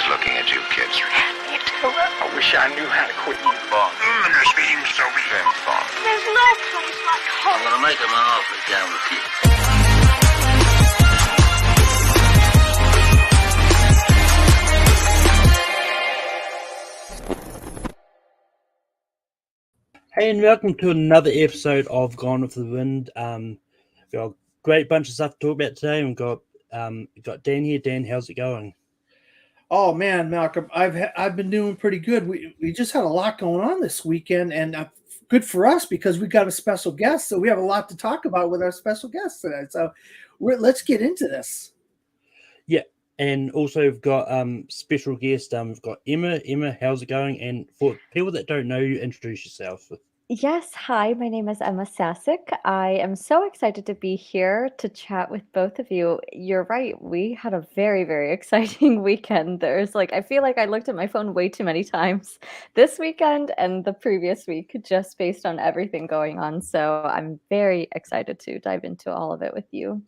looking at you kids. Me too. I wish I knew how to quit eating bugs. This seems so fun. There's no place like home. I'm gonna make him an offer down with you. Hey, and welcome to another episode of Gone with the Wind. We've got a great bunch of stuff to talk about today. We've got Dan here. Dan, how's it going? Oh man, Malcolm, I've been doing pretty good. We just had a lot going on this weekend, and good for us because we got a special guest. So we have a lot to talk about with our special guest today. So let's get into this. Yeah, and also we've got special guest. We've got Emma. Emma, how's it going? And for people that don't know you, introduce yourself. Yes, hi, my name is Emma Sasick. I am so excited to be here to chat with both of you. You're right, we had a very, very exciting weekend. I feel like I looked at my phone way too many times this weekend and the previous week, just based on everything going on. So I'm very excited to dive into all of it with you.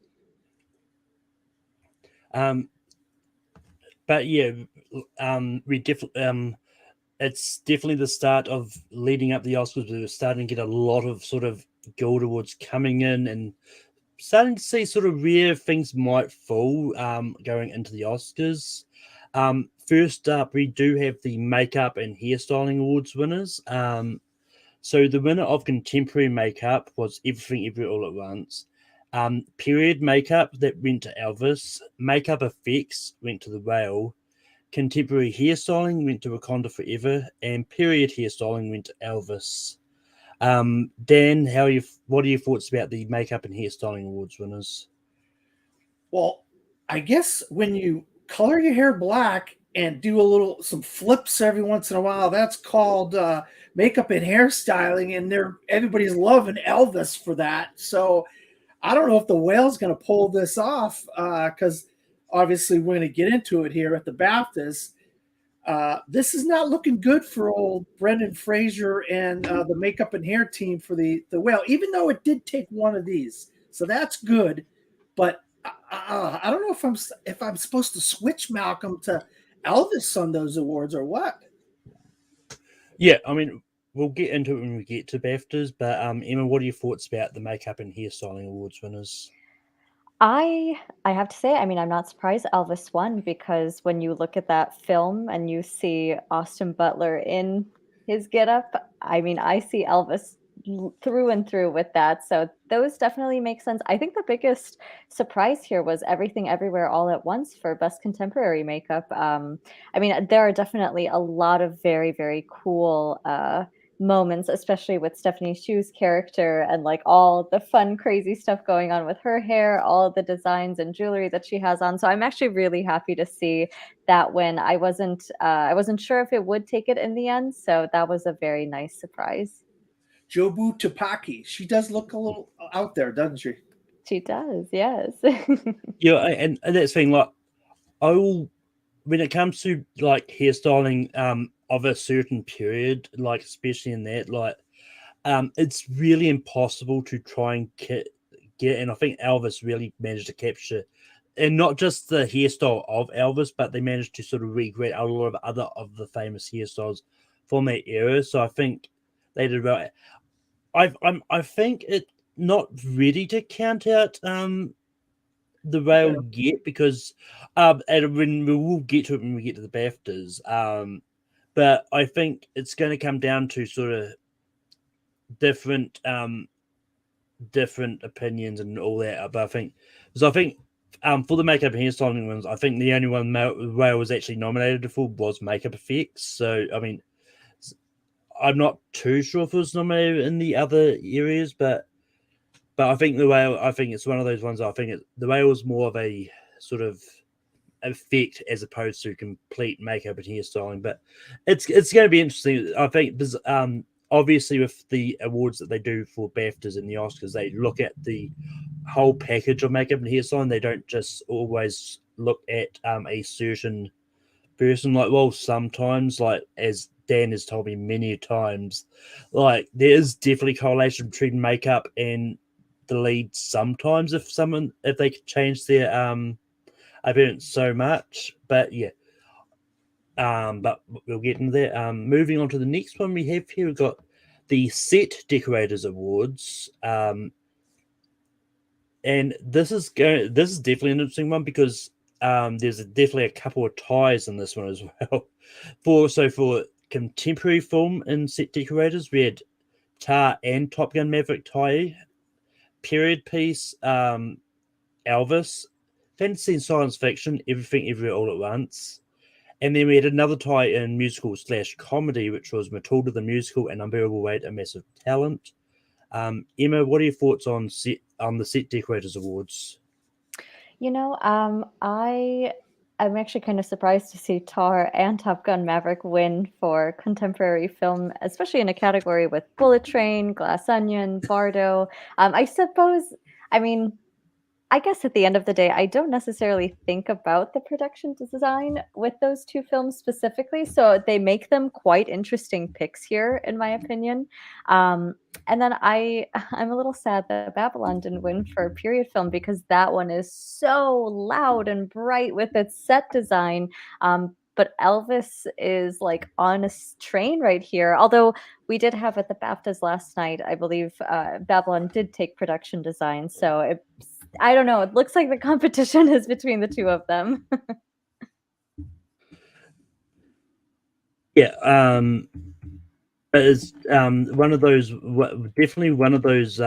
But yeah, we definitely it's definitely the start of leading up the Oscars. We're starting to get a lot of sort of Guild Awards coming in and starting to see sort of where things might fall going into the Oscars. First up, we do have the Makeup and Hairstyling Awards winners. So the winner of Contemporary Makeup was Everything Everywhere All at Once. Period Makeup, that went to Elvis. Makeup Effects went to The Whale. Contemporary Hairstyling went to Wakanda Forever, and Period Hairstyling went to Elvis. Dan, what are your thoughts about the Makeup and Hairstyling Awards winners? Well, I guess when you color your hair black and do some flips every once in a while, that's called makeup and hairstyling, and everybody's loving Elvis for that. So I don't know if the Whale's going to pull this off because obviously we're going to get into it here at the BAFTAs. This is not looking good for old Brendan Fraser and the makeup and hair team for the Whale, even though it did take one of these. So that's good. But I don't know if I'm supposed to switch Malcolm to Elvis on those awards or what. Yeah, I mean, we'll get into it when we get to BAFTAs. But Emma, what are your thoughts about the Makeup and Hairstyling Awards winners? I have to say, I mean, I'm not surprised Elvis won because when you look at that film and you see Austin Butler in his getup, I mean, I see Elvis through and through with that. So those definitely make sense. I think the biggest surprise here was Everything Everywhere All at Once for Best Contemporary Makeup. I mean, there are definitely a lot of very, very cool moments, especially with Stephanie Shu's character and like all the fun, crazy stuff going on with her hair, all the designs and jewelry that she has on. So I'm actually really happy to see that win. I wasn't sure if it would take it in the end, so that was a very nice surprise. Jobu Tupaki, she does look a little out there, doesn't she? She does, yes. Yeah, and that's the thing. Like, when it comes to like hairstyling of a certain period, like especially in that, like it's really impossible to try and get, and I think Elvis really managed to capture, and not just the hairstyle of Elvis, but they managed to sort of recreate a lot of other of the famous hairstyles from that era. So I think they did right. I think it not ready to count out the Whale yet because and when we will get to it when we get to the BAFTAs. But I think it's going to come down to sort of different opinions and all that. But I think for the makeup and hairstyling ones, I think the only one Whale was actually nominated for was makeup effects. So I mean, I'm not too sure if it was nominated in the other areas, but I think the Whale. I think it's one of those ones. I think the Whale was more of a sort of effect as opposed to complete makeup and hairstyling. But it's going to be interesting. I think because obviously with the awards that they do for BAFTAs and the Oscars, they look at the whole package of makeup and hairstyling. They don't just always look at a certain person. Like, well, sometimes, like as Dan has told me many times, like there is definitely correlation between makeup and the lead sometimes if they could change their appearance so much. But yeah, but we'll get into that. Moving on to the next one we have here, we've got the Set Decorators Awards. And this is definitely an interesting one because there's definitely a couple of ties in this one as well. For contemporary film and set decorators, we had Tar and Top Gun Maverick tie, period piece, Elvis, fantasy and science fiction, Everything Everywhere All at Once. And then we had another tie in musical / comedy, which was Matilda the Musical and Unbearable Weight of Massive Talent. Emma, what are your thoughts on the Set Decorators Awards? I'm actually kind of surprised to see Tar and Top Gun Maverick win for contemporary film, especially in a category with Bullet Train, Glass Onion, Bardo. I suppose, I mean, I guess at the end of the day, I don't necessarily think about the production design with those two films specifically. So they make them quite interesting picks here, in my opinion. And then I'm a little sad that Babylon didn't win for a period film because that one is so loud and bright with its set design. But Elvis is like on a train right here. Although we did have at the BAFTAs last night, I believe Babylon did take production design. So I don't know. It looks like the competition is between the two of them. Yeah, but it's one of those, definitely one of those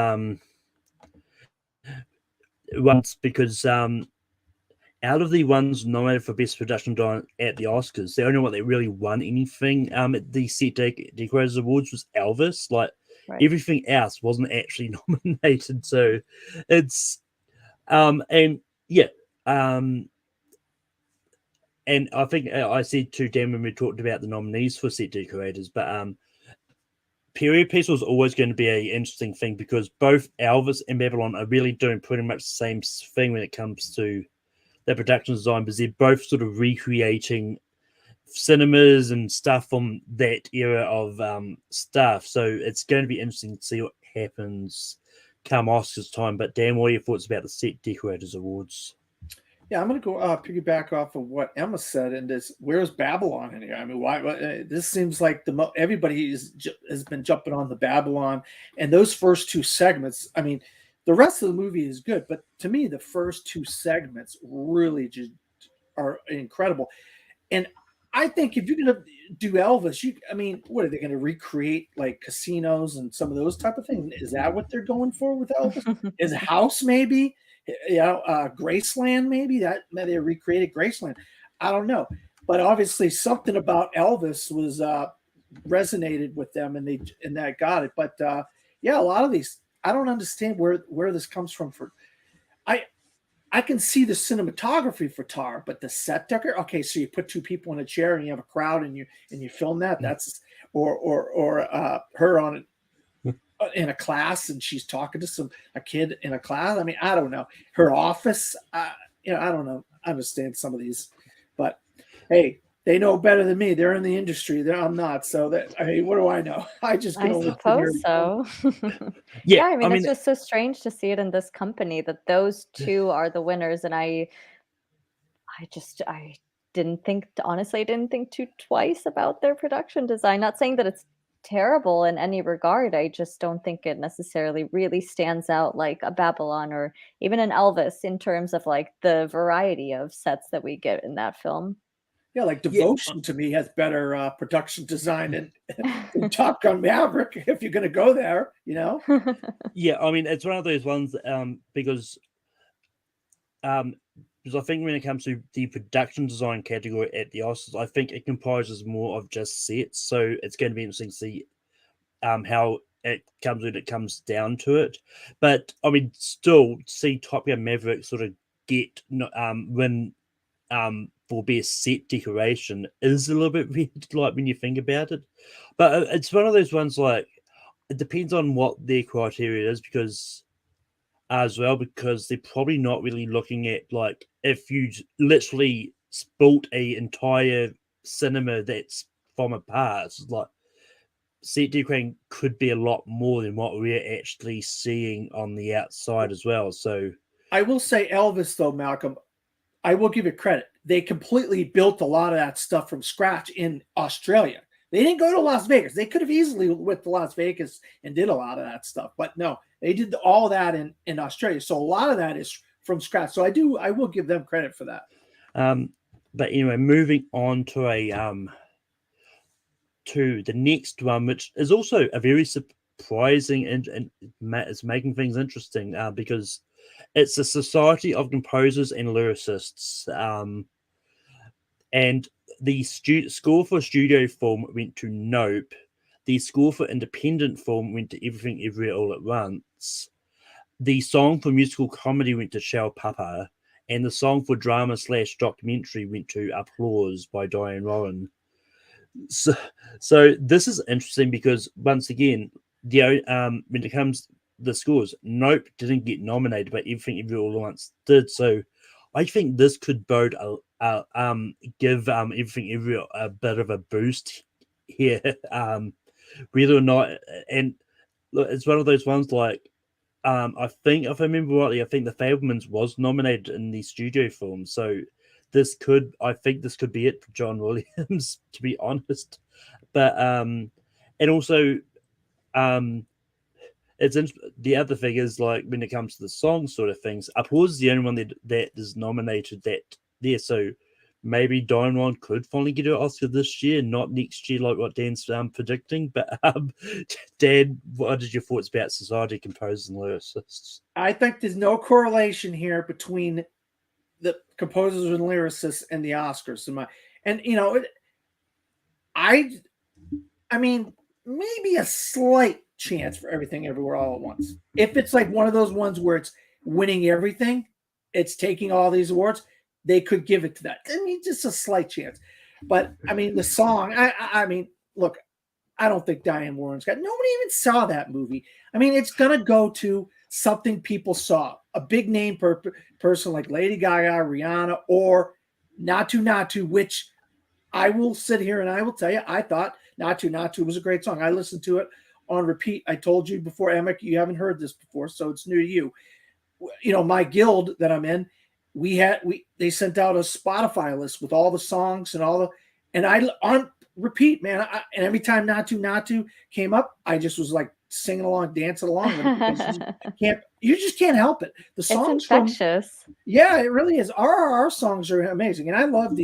ones because out of the ones nominated for Best Production Design at the Oscars, the only one that really won anything at the Set Decorators Awards was Elvis. Like Right. everything else wasn't actually nominated. So it's and yeah, and I think I said to Dan when we talked about the nominees for Set Decorators, but period piece was always going to be an interesting thing because both Elvis and Babylon are really doing pretty much the same thing when it comes to their production design, because they're both sort of recreating cinemas and stuff from that era of stuff. So it's going to be interesting to see what happens come Oscars time. But Dan, what are your thoughts about the Set Decorators Awards? Yeah, I'm going to go piggyback off of what Emma said, and where's Babylon in here? I mean, why this seems like everybody has been jumping on the Babylon, and those first two segments. I mean, the rest of the movie is good, but to me, the first two segments really just are incredible. And I think if you're going to do Elvis, I mean, what are they going to recreate like casinos and some of those type of things? Is that what they're going for with Elvis? Is a house maybe? Graceland maybe they recreated Graceland. I don't know, but obviously something about Elvis was resonated with them, and that got it. But yeah, a lot of these I don't understand where this comes from. I can see the cinematography for Tar, but the set decor. Okay, so you put two people in a chair and you have a crowd and you film that. That's or her on it in a class and she's talking to a kid in a class. I mean, I don't know. Her office, I don't know. I understand some of these, but hey, they know better than me. They're in the industry. I'm not. So what do I know? I suppose so. Yeah, I mean, it's just so strange to see it in this company that those two are the winners, and I didn't think, honestly, I didn't think twice about their production design. Not saying that it's terrible in any regard. I just don't think it necessarily really stands out like a Babylon or even an Elvis in terms of like the variety of sets that we get in that film. Yeah, like Devotion to me has better production design than Top Gun Maverick, if you're going to go there, Yeah, I mean, it's one of those ones because I think when it comes to the production design category at the Oscars, I think it comprises more of just sets. So it's going to be interesting to see how it comes when it comes down to it. But I mean, still see Top Gun Maverick sort of get win for best set decoration is a little bit weird, like when you think about it. But it's one of those ones like it depends on what their criteria is because they're probably not really looking at like if you literally built a entire cinema that's from a past, like set decorating could be a lot more than what we're actually seeing on the outside as well. So I will say Elvis though, Malcolm, I will give it credit. they completely built a lot of that stuff from scratch in Australia. They didn't go to Las Vegas. They could have easily went to Las Vegas and did a lot of that stuff, but no, they did all that in Australia. So a lot of that is from scratch. So I will give them credit for that. But anyway, moving on to to the next one, which is also a very surprising and it's making things interesting because it's the Society of Composers and Lyricists, and the score for studio film went to Nope. The score for independent film went to Everything Everywhere All at Once. The song for musical comedy went to Shell Papa, and the song for drama / documentary went to Applause by Diane Warren. So this is interesting because once again, when it comes to the scores, Nope didn't get nominated, but Everything Everywhere All at Once did. So I think this could give Everything Everywhere a bit of a boost here. Whether or not, and look, it's one of those ones like I think if I remember rightly, I think The Fabelmans was nominated in the studio film. So I think this could be it for John Williams, to be honest. But and also it's the other thing is like when it comes to the song sort of things, Applause is the only one that is nominated there. So maybe Diane Warren could finally get an Oscar this year, not next year like what Dan's predicting. But Dan, what are your thoughts about Society of Composers and Lyricists? I think there's no correlation here between the composers and lyricists and the Oscars. I mean, maybe a slight chance for Everything Everywhere All at Once. If it's like one of those ones where it's winning everything, it's taking all these awards, they could give it to that. I mean, just a slight chance. But I mean, the song, I mean, look, I don't think Diane Warren's got, nobody even saw that movie. I mean, it's going to go to something people saw, a big name person like Lady Gaga, Rihanna, or Natu Natu, which I will sit here and I will tell you, I thought Natu Natu was a great song. I listened to it on repeat. I told you before, Emmett, you haven't heard this before, so it's new to you. You know, my guild that I'm in, they sent out a Spotify list with all the songs and I on repeat, man. And every time Natu Natu came up, I just was like singing along, dancing along with it because you just can't help it. The songs, it's infectious. Yeah, it really is. Our songs are amazing, and I love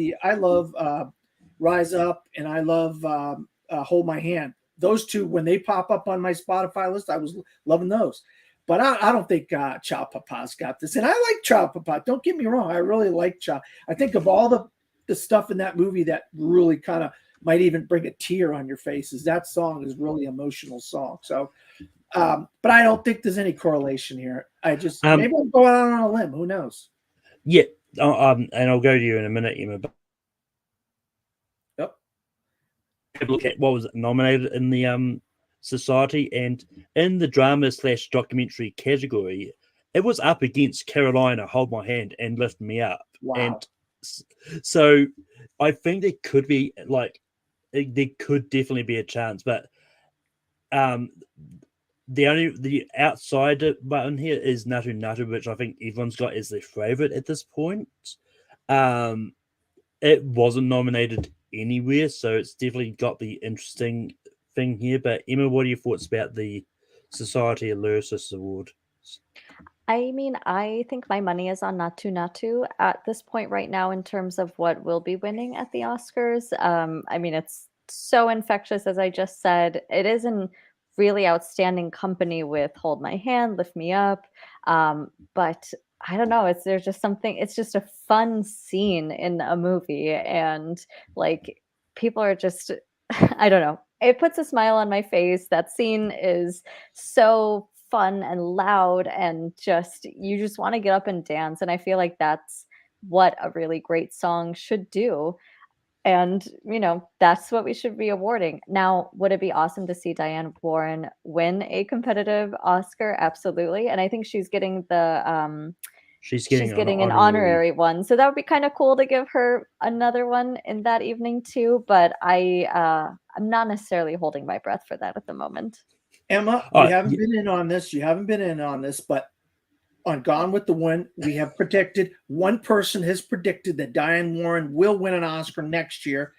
Rise Up, and I love Hold My Hand. Those two, when they pop up on my Spotify list, I was loving those. But I don't think Chow Papa's got this. And I like Chow Papa. Don't get me wrong. I really like Chow. I think of all the stuff in that movie that really kind of might even bring a tear on your face is that song is really emotional song. So, but I don't think there's any correlation here. I just, maybe I'm going out on a limb. Who knows? Yeah. And I'll go to you in a minute, Emma. Yep. Look at what was nominated in the Society, and in the drama / documentary category, it was up against Carolina, Hold My Hand, and Lift Me Up. Wow. And so I think there could be there could definitely be a chance, but the outside button here is Natu Natu, which I think everyone's got as their favorite at this point. It wasn't nominated anywhere, so it's definitely got the interesting thing here. But Emma, what are your thoughts about the Society of Lyricists Award? I mean, I think my money is on Natu Natu at this point right now in terms of what will be winning at the Oscars. I mean, it's so infectious, as I just said. It is in really outstanding company with Hold My Hand, Lift Me Up. But I don't know, there's just something, it's just a fun scene in a movie. And like people are just, I don't know. It puts a smile on my face. That scene is so fun and loud and you just want to get up and dance. And I feel like that's what a really great song should do. And, that's what we should be awarding. Now, would it be awesome to see Diane Warren win a competitive Oscar? Absolutely. And I think she's getting she's getting an honorary one. So that would be kind of cool to give her another one in that evening too. But I'm not necessarily holding my breath for that at the moment. Emma, you haven't been in on this. But on Gone with the Wind, we have predicted, one person has predicted that Diane Warren will win an Oscar next year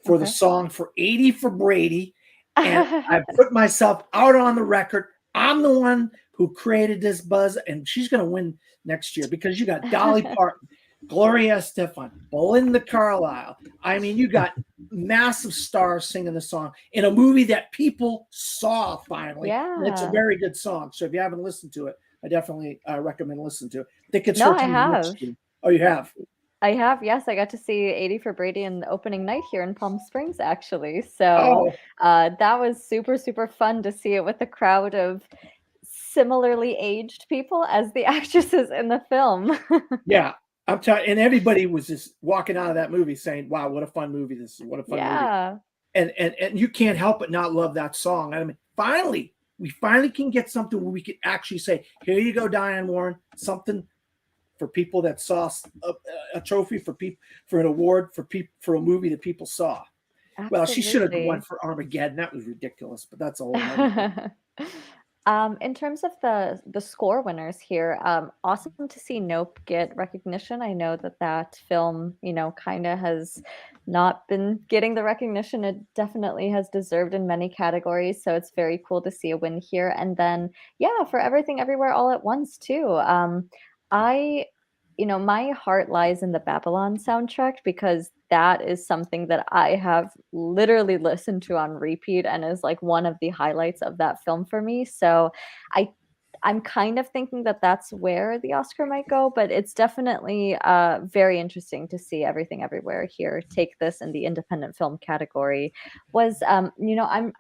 for the Okay. song for 80 for Brady. And I put myself out on the record. I'm the one who created this buzz, and she's going to win next year because you got Dolly Parton, Gloria Estefan, Belinda Carlisle. I mean, you got massive stars singing the song in a movie that people saw finally. And it's a Yeah. very good song. So if you haven't listened to it, I definitely recommend listening to it. I think it's No, her I time have. next year. Oh, you have? I have, yes. I got to see 80 for Brady in the opening night here in Palm Springs, actually. So Oh, that was super, super fun to see it with a crowd of similarly aged people as the actresses in the film. yeah. I'm telling, and everybody was just walking out of that movie saying, "Wow, what a fun movie this is! What a fun movie!" Yeah. And you can't help but not love that song. I mean, we finally can get something where we can actually say, "Here you go, Diane Warren," something for people that saw a trophy for people, for an award for people, for a movie that people saw. Well, she should have won Absolutely. for Armageddon. That was ridiculous, but that's a whole other thing. In terms of the score winners here, awesome to see Nope get recognition. I know that that film, kind of has not been getting the recognition it definitely has deserved in many categories. So it's very cool to see a win here. And then, yeah, for Everything Everywhere All at Once too. I my heart lies in the Babylon soundtrack because that is something that I have literally listened to on repeat and is like one of the highlights of that film for me. So I I'm kind of thinking that that's where the Oscar might go, but it's definitely very interesting to see Everything Everywhere here take this in the independent film category. Was I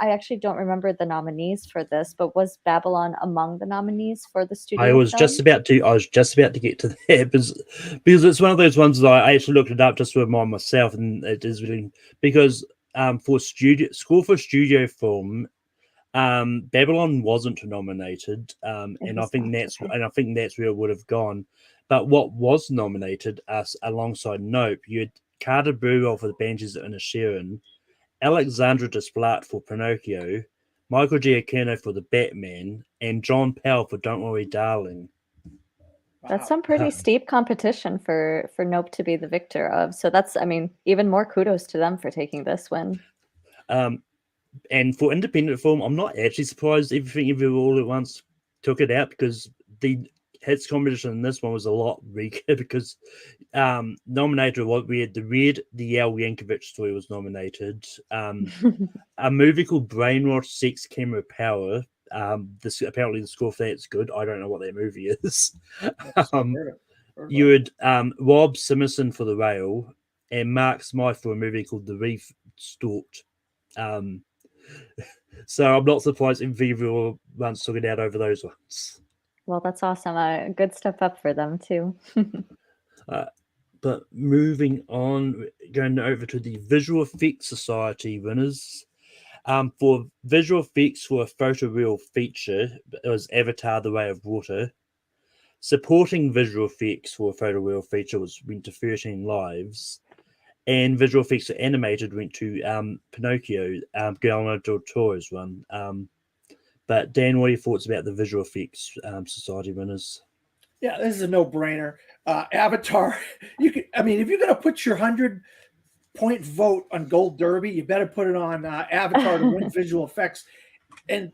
actually don't remember the nominees for this, but was Babylon among the nominees for the studio film? I was just about to get to that because it's one of those ones that I actually looked it up just to remind myself, and it is really because for studio film, Babylon wasn't nominated, It and was not, okay. I think that's where it would have gone. But what was nominated us alongside Nope, you had Carter Burwell for The Banshees of Inisherin, Alexandra Desplat for Pinocchio, Michael Giacchino for The Batman, and John Powell for Don't Worry, Darling. That's Wow. some pretty steep competition for Nope to be the victor of. So that's, I mean, even more kudos to them for taking this win. And for independent film, I'm not actually surprised Everything Everywhere All at Once took it out because the hits competition in this one was a lot weaker because nominated what we had the Al Yankovic story was nominated. A movie called Brainwash Sex Camera Power. This apparently the score for that's good. I don't know what that movie is. You had Rob Simonson for The Rail and Mark Smythe for a movie called The Reef Stalked. So I'm not surprised if Viva once took it out over those ones. Well, that's awesome. A good step up for them too. But moving on, going over to the Visual Effects Society winners. For visual effects for a photoreal feature, it was Avatar: The Way of Water. Supporting visual effects for a photoreal feature went to 13 Lives. And visual effects for animated went to Pinocchio, Guillermo del Toro's one. But Dan, what are your thoughts about the visual effects society winners? Yeah, this is a no-brainer. Avatar. If you're gonna put your 100-point vote on Gold Derby, you better put it on Avatar to win visual effects. And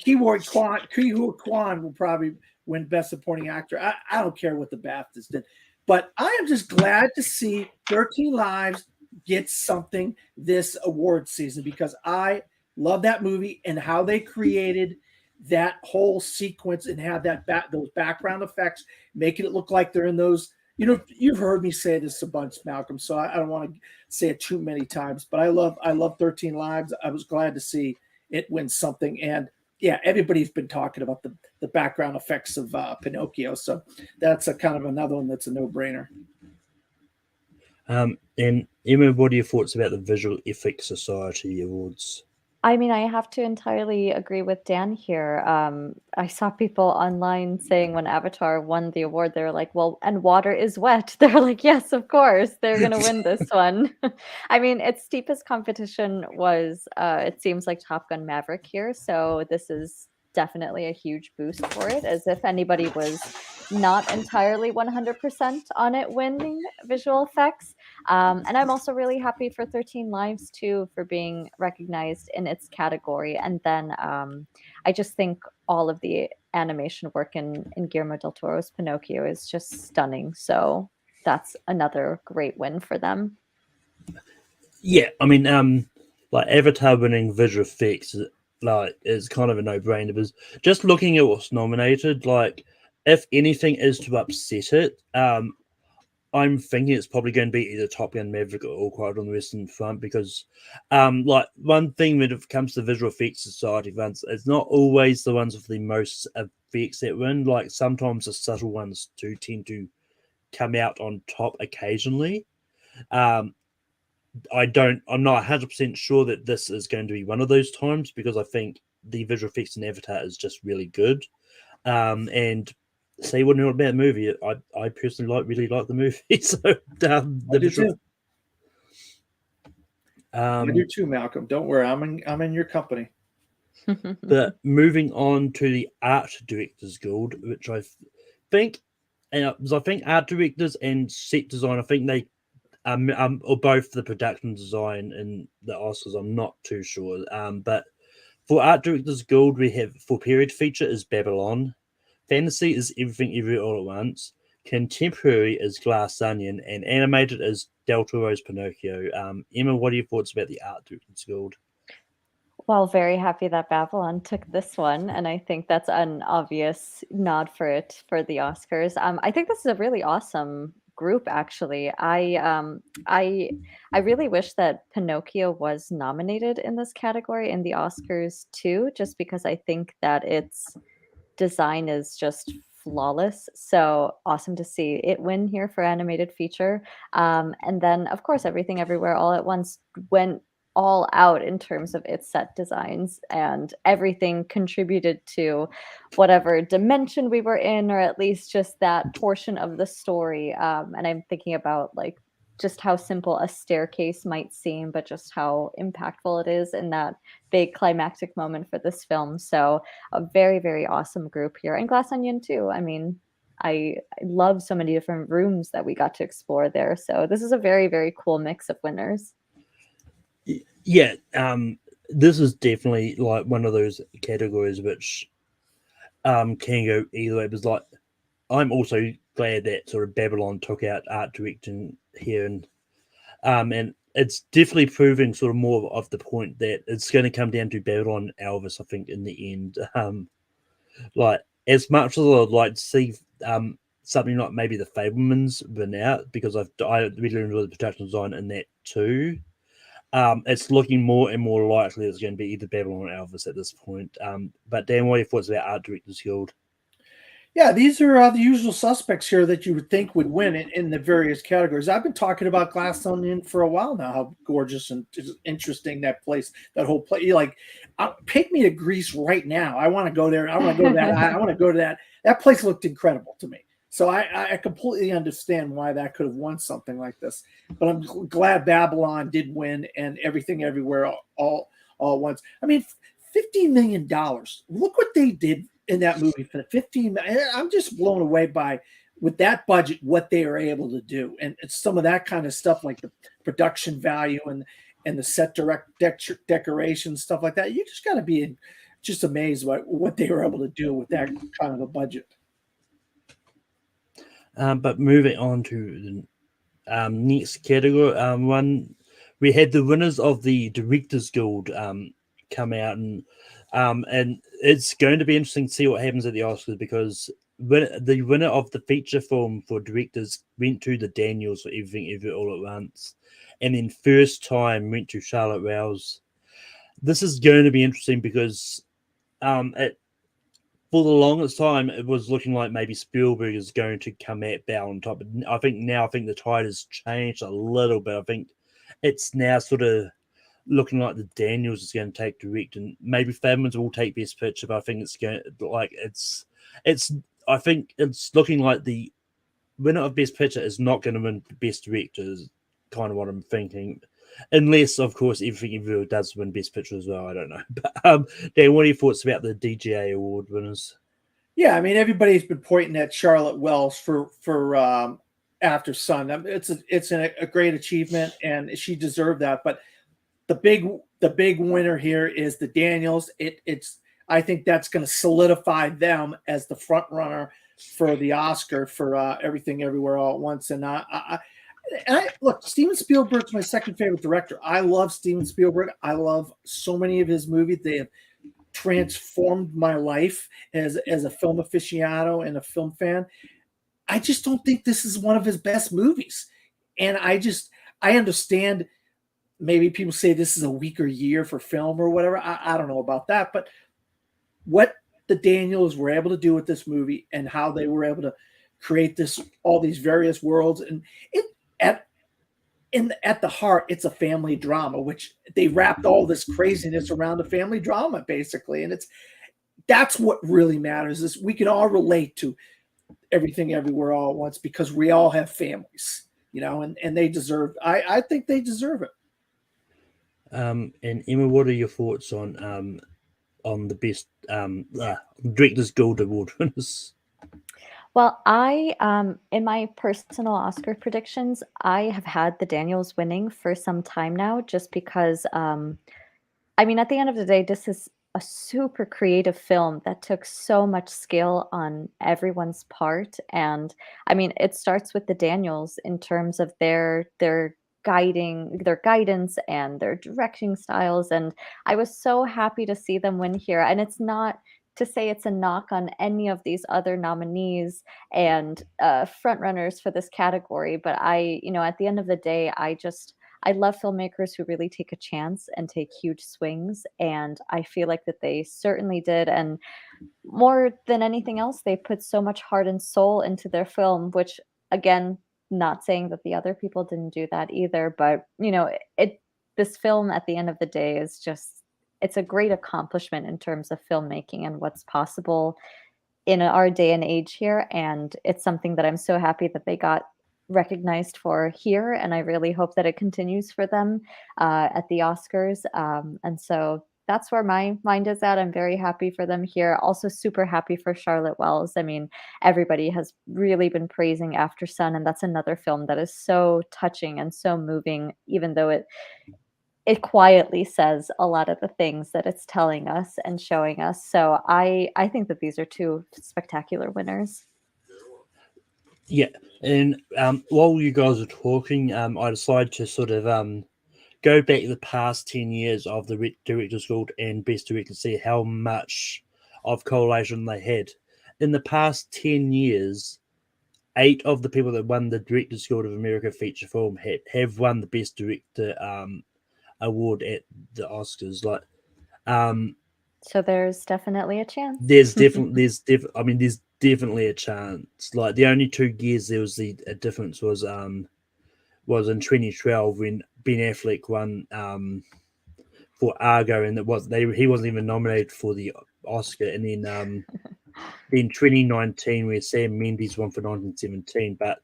Ke Kwan will probably win Best Supporting Actor. I don't care what the BAFTAs did, but I am just glad to see 13 Lives get something this award season because I love that movie and how they created that whole sequence and have those background effects, making it look like they're in those. You've heard me say this a bunch, Malcolm, so I don't want to say it too many times, but I love 13 Lives. I was glad to see it win something. And yeah, everybody's been talking about the background effects of Pinocchio. So that's a kind of another one that's a no-brainer. And Emma, what are your thoughts about the Visual Effects Society Awards? I mean, I have to entirely agree with Dan here. I saw people online saying when Avatar won the award, they were like, well, and water is wet. They're like, yes, of course, they're going to win this one. I mean, its steepest competition was, it seems like Top Gun Maverick here. So this is definitely a huge boost for it, as if anybody was not entirely 100% on it winning visual effects. And I'm also really happy for 13 Lives too for being recognized in its category. And then I just think all of the animation work in Guillermo del Toro's Pinocchio is just stunning. So that's another great win for them. Yeah, I mean, like Avatar winning visual effects, like is kind of a no-brainer. Because just looking at what's nominated, like if anything is to upset it, I'm thinking it's probably going to be either Top Gun Maverick or Quiet on the Western Front because, like one thing when it comes to visual effects society events, it's not always the ones with the most effects that win. Like sometimes the subtle ones do tend to come out on top occasionally. Um, I'm not 100% sure that this is going to be one of those times because I think the visual effects in Avatar is just really good. And say what about the movie. I personally really like the movie. So I do too. I do um, too, Malcolm. Don't worry, I'm in your company. but moving on to the art directors guild, which I think, and I think art directors and set design, I think they or both the production design and the Oscars. I'm not too sure. But for art directors guild, we have for period feature is Babylon, fantasy is Everything Everywhere All at Once, contemporary is Glass Onion, and animated is Del Toro's Pinocchio. Emma, what are your thoughts about the art directors guild? Well, very happy that Babylon took this one, and I think that's an obvious nod for it for the Oscars. I think this is a really awesome group, actually. I really wish that Pinocchio was nominated in this category in the Oscars too, just because I think that its design is just flawless. So awesome to see it win here for animated feature. And then, of course, Everything Everywhere All at Once went all out in terms of its set designs, and everything contributed to whatever dimension we were in, or at least just that portion of the story. And I'm thinking about like just how simple a staircase might seem, but just how impactful it is in that big climactic moment for this film. So a very, very awesome group here. And Glass Onion too. I mean, I love so many different rooms that we got to explore there. So this is a very, very cool mix of winners. Yeah, this is definitely like one of those categories which can go either way. Because like I'm also glad that sort of Babylon took out art directing here, and it's definitely proving sort of more of the point that it's going to come down to Babylon and Elvis. I think in the end, like as much as I'd like to see something like maybe the Fablemans win out because I really enjoy the production design in that too. It's looking more and more likely it's going to be either Babylon or Elvis at this point. But Dan, what are your thoughts about Art Directors Guild? Yeah, these are the usual suspects here that you would think would win in the various categories. I've been talking about Glass Onion for a while now. How gorgeous and interesting that place, that whole place. Like, take me to Greece right now. I want to go there. I want to go to that. I want to go to that. That place looked incredible to me. So I completely understand why that could have won something like this. But I'm glad Babylon did win and Everything Everywhere all at once. I mean, $15 million. Look what they did in that movie for the 15. I'm just blown away by with that budget what they are able to do, and it's some of that kind of stuff like the production value and the set decoration stuff like that. You just got to be just amazed by what they were able to do with that kind of a budget. But moving on to the next category, one we had the winners of the Directors Guild come out, and it's going to be interesting to see what happens at the Oscars because the winner of the feature film for directors went to the Daniels for Everything Everywhere All at Once, and then first time went to Charlotte Rouse. This is going to be interesting because for the longest time it was looking like maybe Spielberg is going to come at Bow on top. But I think the tide has changed a little bit. I think it's now sort of looking like the Daniels is going to take direct, and maybe Fablemans will take best picture. But I think it's going like it's. I think it's looking like the winner of best picture is not going to win best director. Is kind of what I'm thinking, unless of course Everything Everywhere does win best picture as well. I don't know. But Dan, what are your thoughts about the DGA award winners? Yeah, I mean everybody's been pointing at Charlotte Wells for After Sun. I mean, it's a great achievement, and she deserved that. But the big winner here is the Daniels. It's I think that's going to solidify them as the front runner for the Oscar for Everything Everywhere All at Once. And I look, Steven Spielberg's my second favorite director. I love Steven Spielberg. I love so many of his movies. They have transformed my life as a film aficionado and a film fan. I just don't think this is one of his best movies. And I understand maybe people say this is a weaker year for film or whatever. I don't know about that, but what the Daniels were able to do with this movie and how they were able to create all these various worlds, and at the heart, it's a family drama, which they wrapped all this craziness around a family drama, basically. And that's what really matters, is we can all relate to Everything Everywhere All at Once because we all have families, and they I think they deserve it. And Emma, what are your thoughts on the best Directors Guild Award winners? Well, in my personal Oscar predictions, I have had the Daniels winning for some time now, just because, I mean, at the end of the day, this is a super creative film that took so much skill on everyone's part. And I mean, it starts with the Daniels in terms of their guidance and their directing styles. And I was so happy to see them win here. And it's not to say it's a knock on any of these other nominees and front runners for this category, but at the end of the day, I love filmmakers who really take a chance and take huge swings, and I feel like that they certainly did. And more than anything else, they put so much heart and soul into their film, which, again, not saying that the other people didn't do that either, but this film at the end of the day is just, it's a great accomplishment in terms of filmmaking and what's possible in our day and age here. And it's something that I'm so happy that they got recognized for here. And I really hope that it continues for them at the Oscars. And so that's where my mind is at. I'm very happy for them here. Also super happy for Charlotte Wells. I mean, everybody has really been praising After Sun, and that's another film that is so touching and so moving, even though it quietly says a lot of the things that it's telling us and showing us. So I think that these are two spectacular winners. Yeah, and while you guys are talking, I decided to sort of go back the past 10 years of the Directors Guild and Best Director to see how much of correlation they had. In the past 10 years, 8 of the people that won the Directors Guild of America feature film have won the Best Director award at the Oscars. So there's definitely a chance. There's definitely a chance. Like, the only 2 years there was a difference was in 2012 when Ben Affleck won for Argo, and he wasn't even nominated for the Oscar. And then in 2019 where Sam Mendes won for 1917, but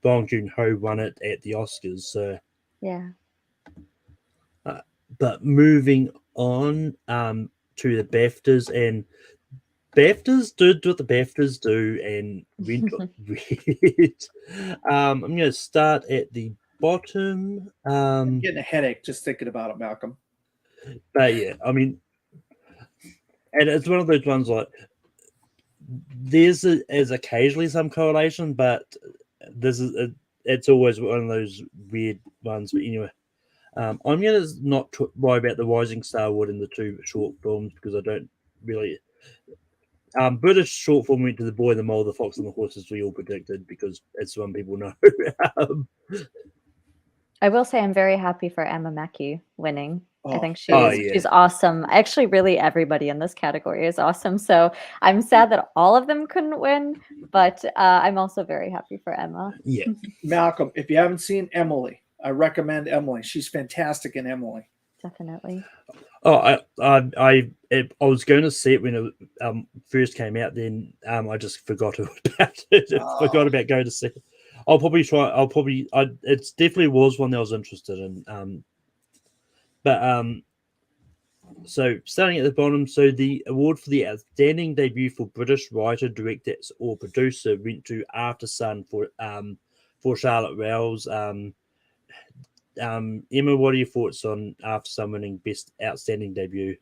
Bong Joon-ho won it at the Oscars. So yeah. But moving on to the BAFTAs, and BAFTAs did what the BAFTAs do and went weird. I'm going to start at the bottom. I'm getting a headache just thinking about it, Malcolm. But yeah, I mean, and it's one of those ones like there's occasionally some correlation, but it's always one of those weird ones. But anyway, I'm going to not worry about the Rising Star Award in the 2 short films because I don't really. British short film went to The Boy, the Mole, the Fox, and the Horse, as we all predicted, because it's one people know. I will say I'm very happy for Emma Mackey winning. I think yeah. she's awesome. Actually, really everybody in this category is awesome. So I'm sad that all of them couldn't win, but I'm also very happy for Emma. Yeah. Malcolm, if you haven't seen Emily, I recommend Emily. She's fantastic in Emily. Definitely. Oh, I was going to see it when it first came out. Then I just forgot about it. Forgot about going to see it. I'll probably try. It definitely was one that I was interested in. But So starting at the bottom, so the award for the outstanding debut for British writer, director, or producer went to After Sun for Charlotte Wells. Emma, what are your thoughts on After Sun winning Best Outstanding Debut?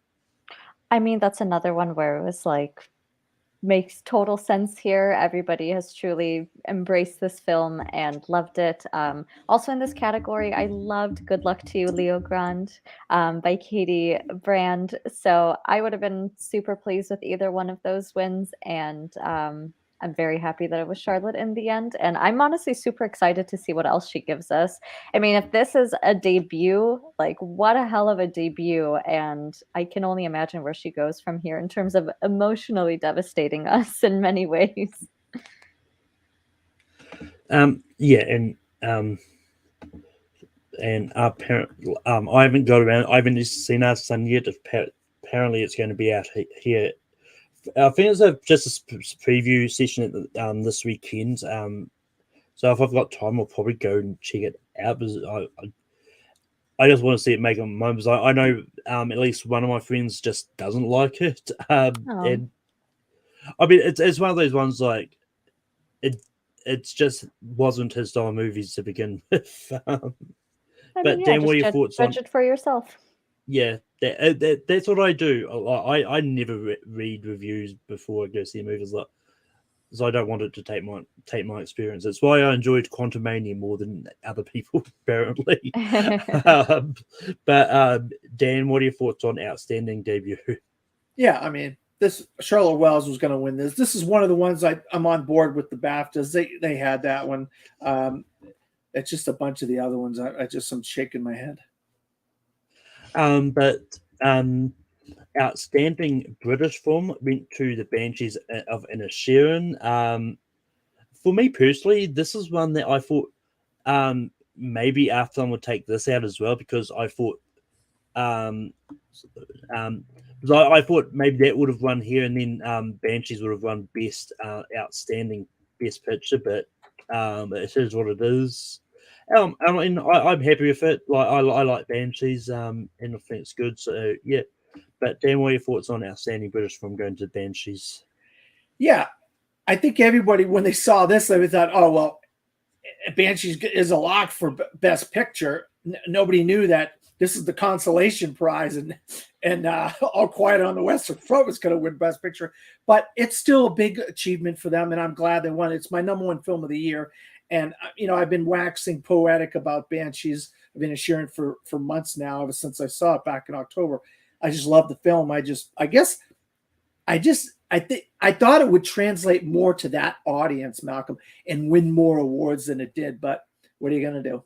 I mean, that's another one where it was like makes total sense here. Everybody has truly embraced this film and loved it. Also in this category, I loved Good Luck to You, Leo Grande by Katie Brand. So I would have been super pleased with either one of those wins. And I'm very happy that it was Charlotte in the end. And I'm honestly super excited to see what else she gives us. I mean, if this is a debut, like what a hell of a debut. And I can only imagine where she goes from here in terms of emotionally devastating us in many ways. Apparently, I haven't got around. I haven't seen After Sun yet. Apparently, it's going to be out here. I think it's just a preview session at this weekend. So if I've got time, I'll probably go and check it out. Because I just want to see it make a moment. I know at least one of my friends just doesn't like it. And I mean, it's one of those ones like it's just wasn't his style of movies to begin with. But Dan, what are your thoughts on? Judge it for yourself. Yeah, that's what I do. I never read reviews before I go see movies, like, so I don't want it to take my experience. That's why I enjoyed Quantumania more than other people, apparently. But Dan, what are your thoughts on Outstanding Debut? Yeah, I mean, this Charlotte Wells was going to win this. This is one of the ones I'm on board with the BAFTAs. They had that one. It's just a bunch of the other ones. I'm shaking my head. But Outstanding British film went to the Banshees of Inisherin. For me personally, this is one that I thought maybe After Sun would take this out as well, because I thought I thought maybe that would have won here, and then Banshees would have won Best Outstanding Best Picture, but it is what it is. I mean, I'm happy with it. Like I like Banshees, and I think it's good. So yeah. But Dan, what are your thoughts on Outstanding British Film going to Banshees? Yeah, I think everybody, when they saw this, they thought, oh, well, Banshees is a lock for Best Picture. Nobody knew that this is the consolation prize, and All Quiet on the Western Front was going to win Best Picture. But it's still a big achievement for them, and I'm glad they won. It's my #1 film of the year. And, I've been waxing poetic about Banshees. I've been sharing for months now, ever since I saw it back in October. I just love the film. I thought it would translate more to that audience, Malcolm, and win more awards than it did. But what are you going to do?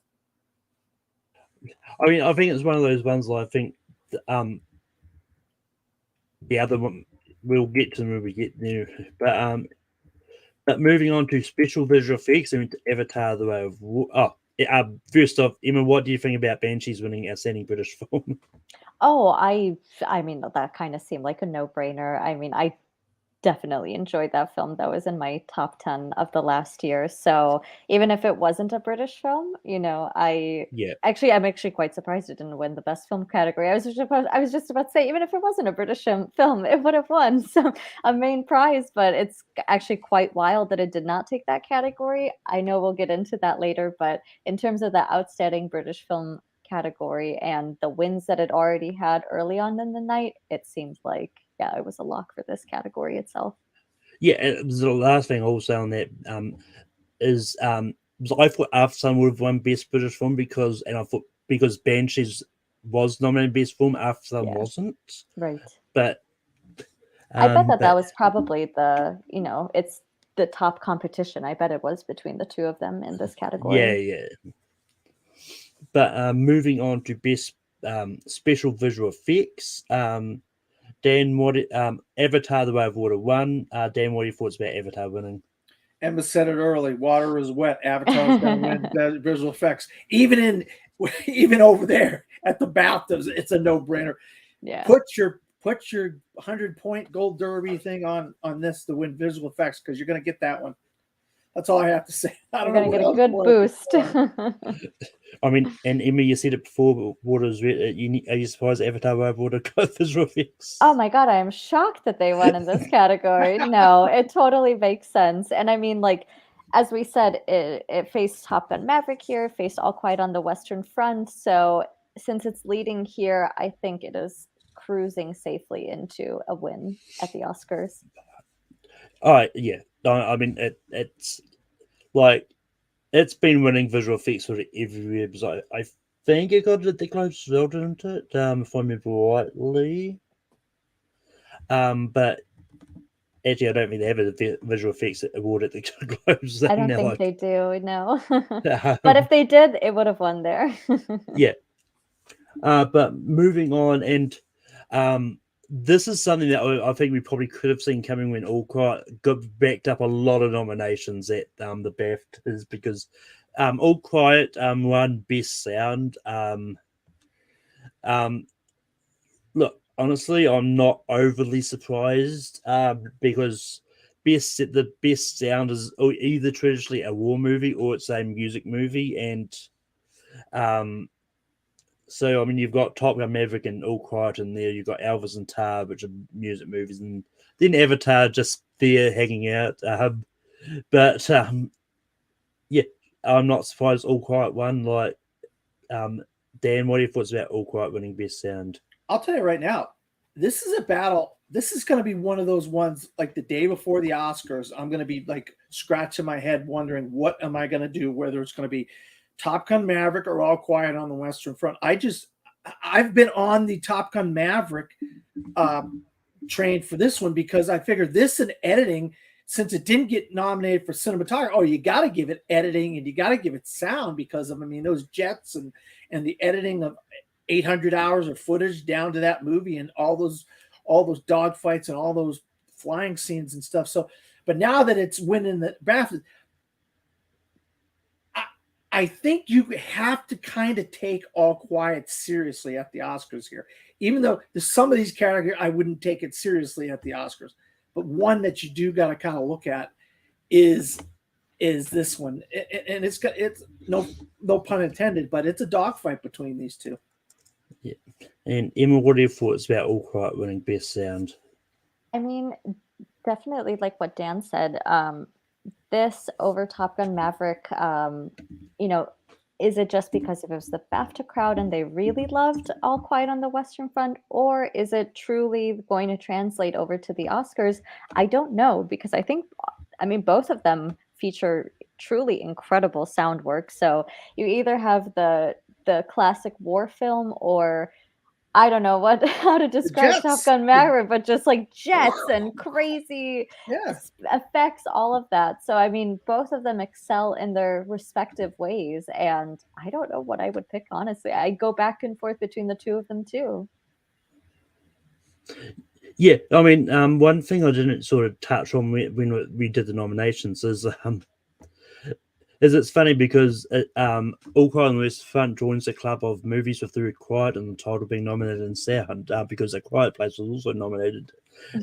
I mean, I think it's one of those ones that I think the other one we'll get to when we get there. But moving on to special visual effects and Avatar: The Way of Water. First off, Emma, what do you think about Banshees winning Outstanding British Film? Oh, I mean, that kind of seemed like a no-brainer. I mean, I definitely enjoyed that film. That was in my top 10 of the last year. So even if it wasn't a British film, Yeah. I'm actually quite surprised it didn't win the best film category. I was just about to say, even if it wasn't a British film, it would have won a main prize. But it's actually quite wild that it did not take that category. I know we'll get into that later, but in terms of the outstanding British film category and the wins that it already had early on in the night, it seems like, yeah, it was a lock for this category itself. Yeah, and the last thing I'll say on that is I thought After Sun would have won Best British Film because Banshees was nominated Best Film, After Sun wasn't. Right. But I bet that was probably it's the top competition. I bet it was between the two of them in this category. Yeah. But moving on to Best Special Visual Effects, Dan, what Avatar: The Way of Water won. Dan, what are your thoughts about Avatar winning? Emma said it early. Water is wet. Avatar's going to win visual effects. Even over there at the BAFTAs, it's a no-brainer. Yeah. Put your 100-point gold derby thing on this to win visual effects, because you're going to get that one. That's all I have to say. You're going to get a good boost. I mean, and Emma, you said it before, but what is are you surprised Avatar were able to go visual effects? Oh my god, I am shocked that they won in this category. No, it totally makes sense. And I mean, like, as we said, it faced Top Gun Maverick here, faced All Quiet on the Western Front. So since it's leading here, I think it is cruising safely into a win at the Oscars. Yeah. I mean, it's like it's been winning visual effects sort of every year. Because I think it got the close result, didn't it? If I remember rightly. But actually, I don't think they have a visual effects award at the Globes. I don't now, think they do, no. But um, if they did, it would have won there. yeah. But moving on, and this is something that I think we probably could have seen coming when All Quiet got backed up a lot of nominations at the BAFTAs, because All Quiet won Best Sound. Look, honestly, I'm not overly surprised because the best sound is either traditionally a war movie or it's a music movie, and so I mean you've got Top Gun Maverick and All Quiet in there. You've got Elvis and Tar, which are music movies, and then Avatar just there hanging out. But yeah, I'm not surprised All Quiet won. Like Dan, what are your thoughts about All Quiet winning best sound? I'll tell you right now, this is a battle. This is going to be one of those ones like the day before the Oscars. I'm going to be like scratching my head wondering what am I going to do, whether it's going to be Top Gun Maverick or All Quiet on the Western Front. I've been on the Top Gun Maverick train for this one because I figured this and editing, since it didn't get nominated for cinematography, you got to give it editing and you got to give it sound because of, I mean, those jets and the editing of 800 hours of footage down to that movie and all those dogfights and all those flying scenes and stuff. So, but now that it's winning the BAFTA, I think you have to kind of take All Quiet seriously at the Oscars here, even though there's some of these categories I wouldn't take it seriously at the Oscars. But one that you do got to kind of look at is this one, and it's no pun intended, but it's a dogfight between these two. Yeah. And Emma, what are your thoughts about All Quiet winning best sound? I mean, definitely like what Dan said. This over Top Gun Maverick, is it just because it was the BAFTA crowd and they really loved All Quiet on the Western Front, or is it truly going to translate over to the Oscars? I don't know, because I mean, both of them feature truly incredible sound work. So you either have the classic war film, or I don't know how to describe Top Gun Maverick, but just like jets and crazy effects, all of that. So I mean, both of them excel in their respective ways, and I don't know what I would pick, honestly. I go back and forth between the two of them too. Yeah, I mean, one thing I didn't sort of touch on when we did the nominations is it's funny because All Quiet on the West Front joins the club of movies with the word quiet and the title being nominated in sound, because A Quiet Place was also nominated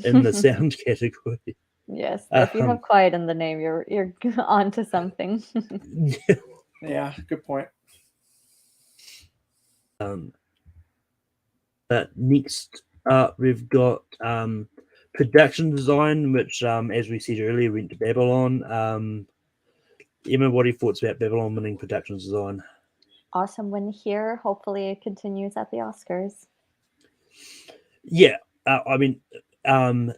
in the sound category. Yes, if you have quiet in the name, you're on to something. Yeah, good point. But next up, we've got production design, which, as we said earlier, went to Babylon. Emma, what are your thoughts about Babylon winning production design? Awesome win here. Hopefully it continues at the Oscars. Yeah, I mean,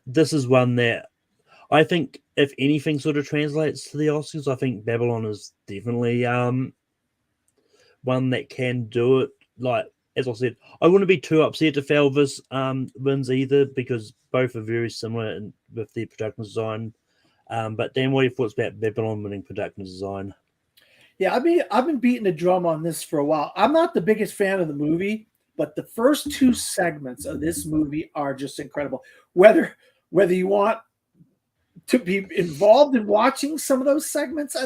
this is one that I think, if anything sort of translates to the Oscars, I think Babylon is definitely one that can do it. Like, as I said, I wouldn't be too upset if Elvis wins either, because both are very similar with their production design. But Dan, what are your thoughts about Babylon winning production design? Yeah, I've been beating the drum on this for a while. I'm not the biggest fan of the movie, but the first two segments of this movie are just incredible. Whether you want to be involved in watching some of those segments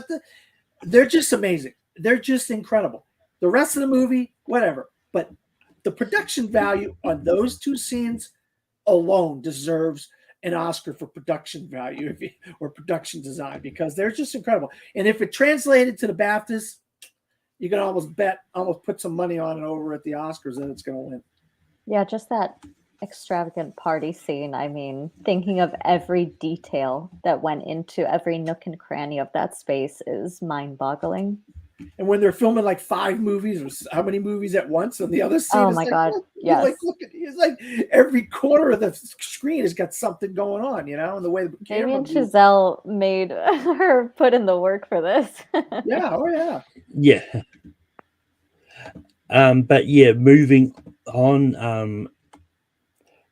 they're just amazing. They're just incredible. The rest of the movie, whatever. But the production value on those two scenes alone deserves an Oscar for production value or production design, because they're just incredible. And if it translated to the BAFTAs, you can almost put some money on it over at the Oscars that it's going to win. Yeah, just that extravagant party scene. I mean, thinking of every detail that went into every nook and cranny of that space is mind-boggling. And when they're filming like 5 movies or how many movies at once on the other scene, Oh it's my like, God, you're like, yes. look at it's like every corner of the screen has got something going on, and the way the camera Damien moves. Chazelle made her put in the work for this. Yeah, oh yeah. Yeah. But yeah, moving on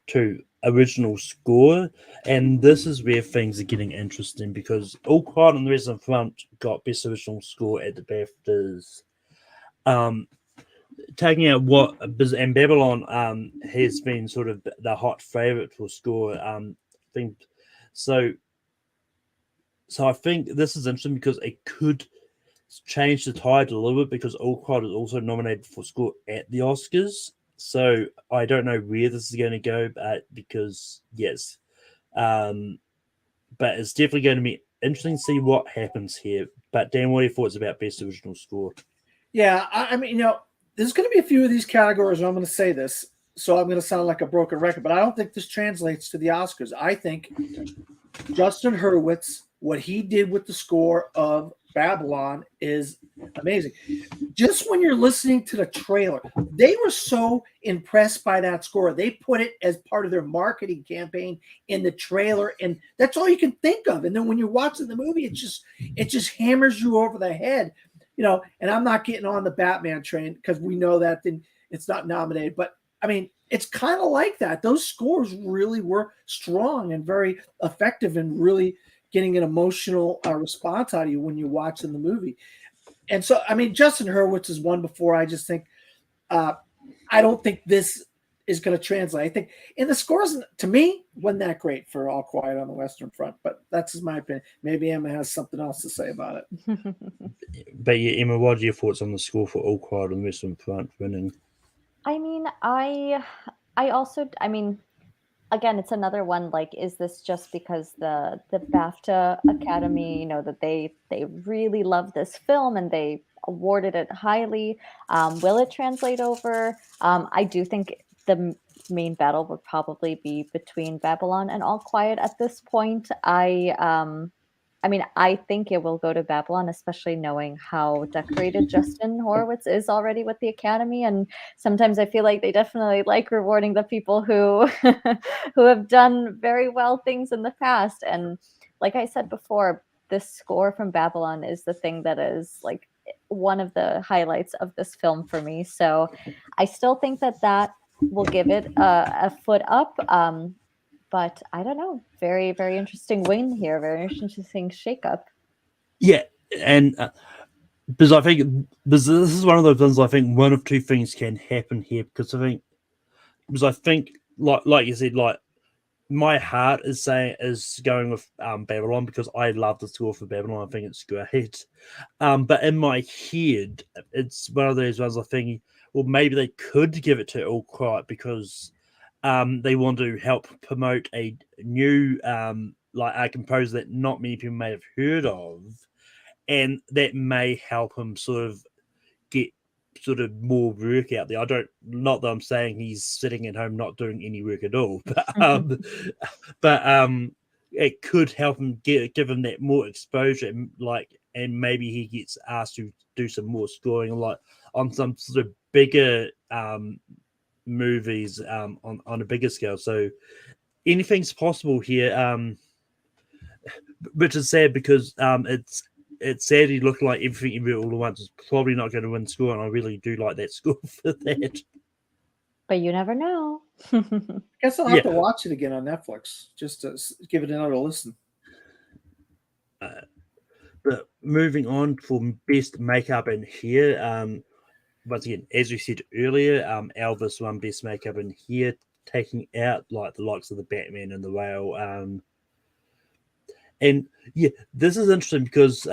to original score, and this is where things are getting interesting because All Quiet on the Western Front got best original score at the BAFTAs. Taking out what and Babylon has been sort of the hot favorite for score thing. So I think this is interesting because it could change the tide a little bit because All Quiet is also nominated for score at the Oscars. So I don't know where this is going to go, but because yes, but it's definitely going to be interesting to see what happens here. But Dan, what are your thoughts about best original score? Yeah, I mean, there's going to be a few of these categories where I'm going to say this, so I'm going to sound like a broken record, but I don't think this translates to the Oscars. I think Justin Hurwitz, what he did with the score of Babylon is amazing. Just when you're listening to the trailer, they were so impressed by that score. They put it as part of their marketing campaign in the trailer, and that's all you can think of. And then when you're watching the movie, it just hammers you over the head. And I'm not getting on the Batman train because we know that then it's not nominated. But I mean, it's kind of like that. Those scores really were strong and very effective and really getting an emotional response out of you when you're watching the movie. And so, I mean, Justin Hurwitz is one before. I just think, I don't think this is going to translate. I think, and the scores to me wasn't that great for All Quiet on the Western Front, but that's just my opinion. Maybe Emma has something else to say about it. But yeah, Emma, what are your thoughts on the score for All Quiet on the Western Front winning? I mean, I mean, again, it's another one. Like, is this just because the BAFTA Academy, that they really love this film and they awarded it highly? Will it translate over? I do think the main battle would probably be between Babylon and All Quiet at this point. I mean, I think it will go to Babylon, especially knowing how decorated Justin Horowitz is already with the Academy. And sometimes I feel like they definitely like rewarding the people who who have done very well things in the past. And like I said before, this score from Babylon is the thing that is like one of the highlights of this film for me. So I still think that will give it a foot up. But I don't know. Very, very interesting win here. Very interesting shakeup. Yeah, and because I think this is one of those things. I think one of two things can happen here because I think like you said, like my heart is going with Babylon because I love the score for Babylon. I think it's great. But in my head, it's one of those ones I think, well, maybe they could give it to All Quiet because they want to help promote a new like a composer that not many people may have heard of, and that may help him sort of get sort of more work out there. Not that I'm saying he's sitting at home not doing any work at all, but it could help him give him that more exposure, and maybe he gets asked to do some more scoring, like on some sort of bigger movies on a bigger scale. So anything's possible here, which is sad because it's sadly looking like Everything Everywhere All at Once is probably not going to win score, and I really do like that score for that. But you never know. Guess I'll have to watch it again on Netflix just to give it another listen. But moving on for best makeup in here, once again, as we said earlier, Elvis won best makeup in here, taking out like the likes of the Batman and the Whale. And yeah, this is interesting because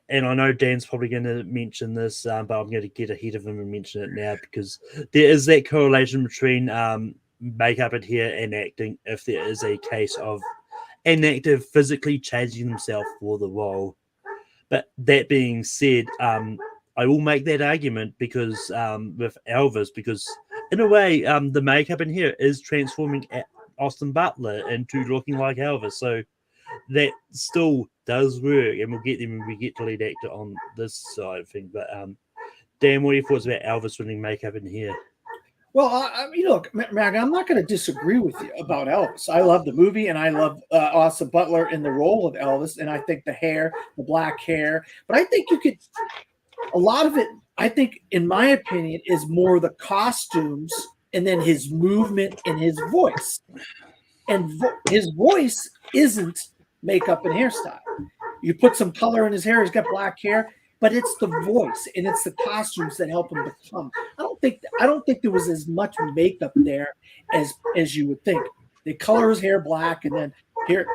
and I know Dan's probably going to mention this, but I'm going to get ahead of him and mention it now because there is that correlation between makeup in here and acting if there is a case of an actor physically changing themselves for the role. But that being said, I will make that argument because with Elvis, because in a way, the makeup in here is transforming Austin Butler into looking like Elvis. So that still does work, and we'll get them when we get to lead actor on this side of things. But Dan, what are your thoughts about Elvis winning makeup in here? Well, look, Mag, I'm not going to disagree with you about Elvis. I love the movie, and I love Austin Butler in the role of Elvis, and I think the hair, the black hair. But I think you could, a lot of it, I think, in my opinion, is more the costumes and then his movement and his voice. And his voice isn't makeup and hairstyle. You put some color in his hair, he's got black hair, but it's the voice and it's the costumes that help him become. I don't think there was as much makeup there as you would think. They color his hair black, and then here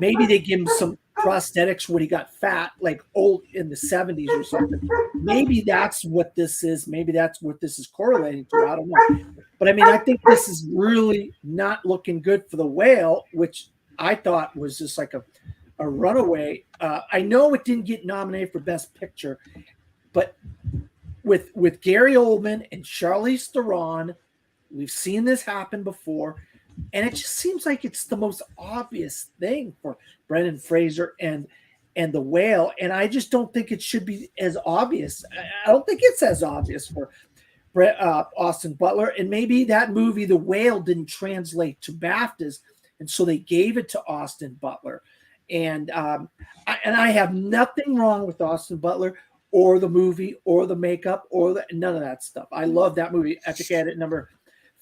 maybe they give him some prosthetics when he got fat, like old in the 70s or something. Maybe that's what this is. Maybe that's what this is correlating to. I don't know. But I mean, I think this is really not looking good for the Whale, which I thought was just like a runaway. I know it didn't get nominated for Best Picture, but with Gary Oldman and Charlize Theron, we've seen this happen before, and it just seems like it's the most obvious thing for Brendan Fraser and the Whale, and I just don't think it should be as obvious. I don't think it's as obvious for Austin Butler, and maybe that movie, The Whale, didn't translate to BAFTAs, and so they gave it to Austin Butler. And I have nothing wrong with Austin Butler or the movie or the makeup or none of that stuff. I love that movie. I think I had it number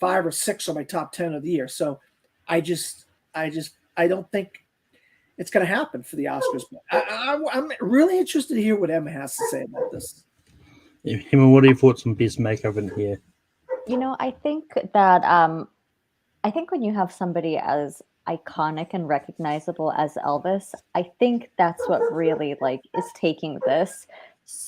5 or 6 on my top 10 of the year. So I don't think it's going to happen for the Oscars. I'm really interested to hear what Emma has to say about this. Emma, what are your thoughts on best makeup in here? I think that I think when you have somebody as iconic and recognizable as Elvis, I think that's what really is taking this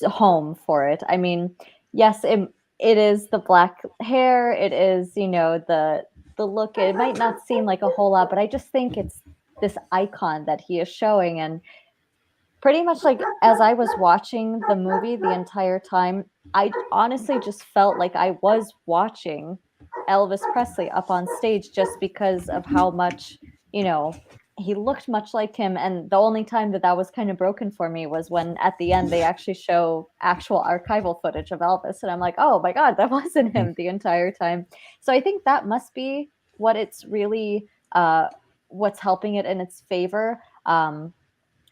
home for it. I mean, yes, it is the black hair, it is, the look. It might not seem like a whole lot, but I just think it's this icon that he is showing. And pretty much as I was watching the movie the entire time, I honestly just felt like I was watching Elvis Presley up on stage, just because of how much, he looked much like him. And the only time that was kind of broken for me was when at the end they actually show actual archival footage of Elvis. And I'm like, oh my God, that wasn't him the entire time. So I think that must be what it's really, what's helping it in its favor.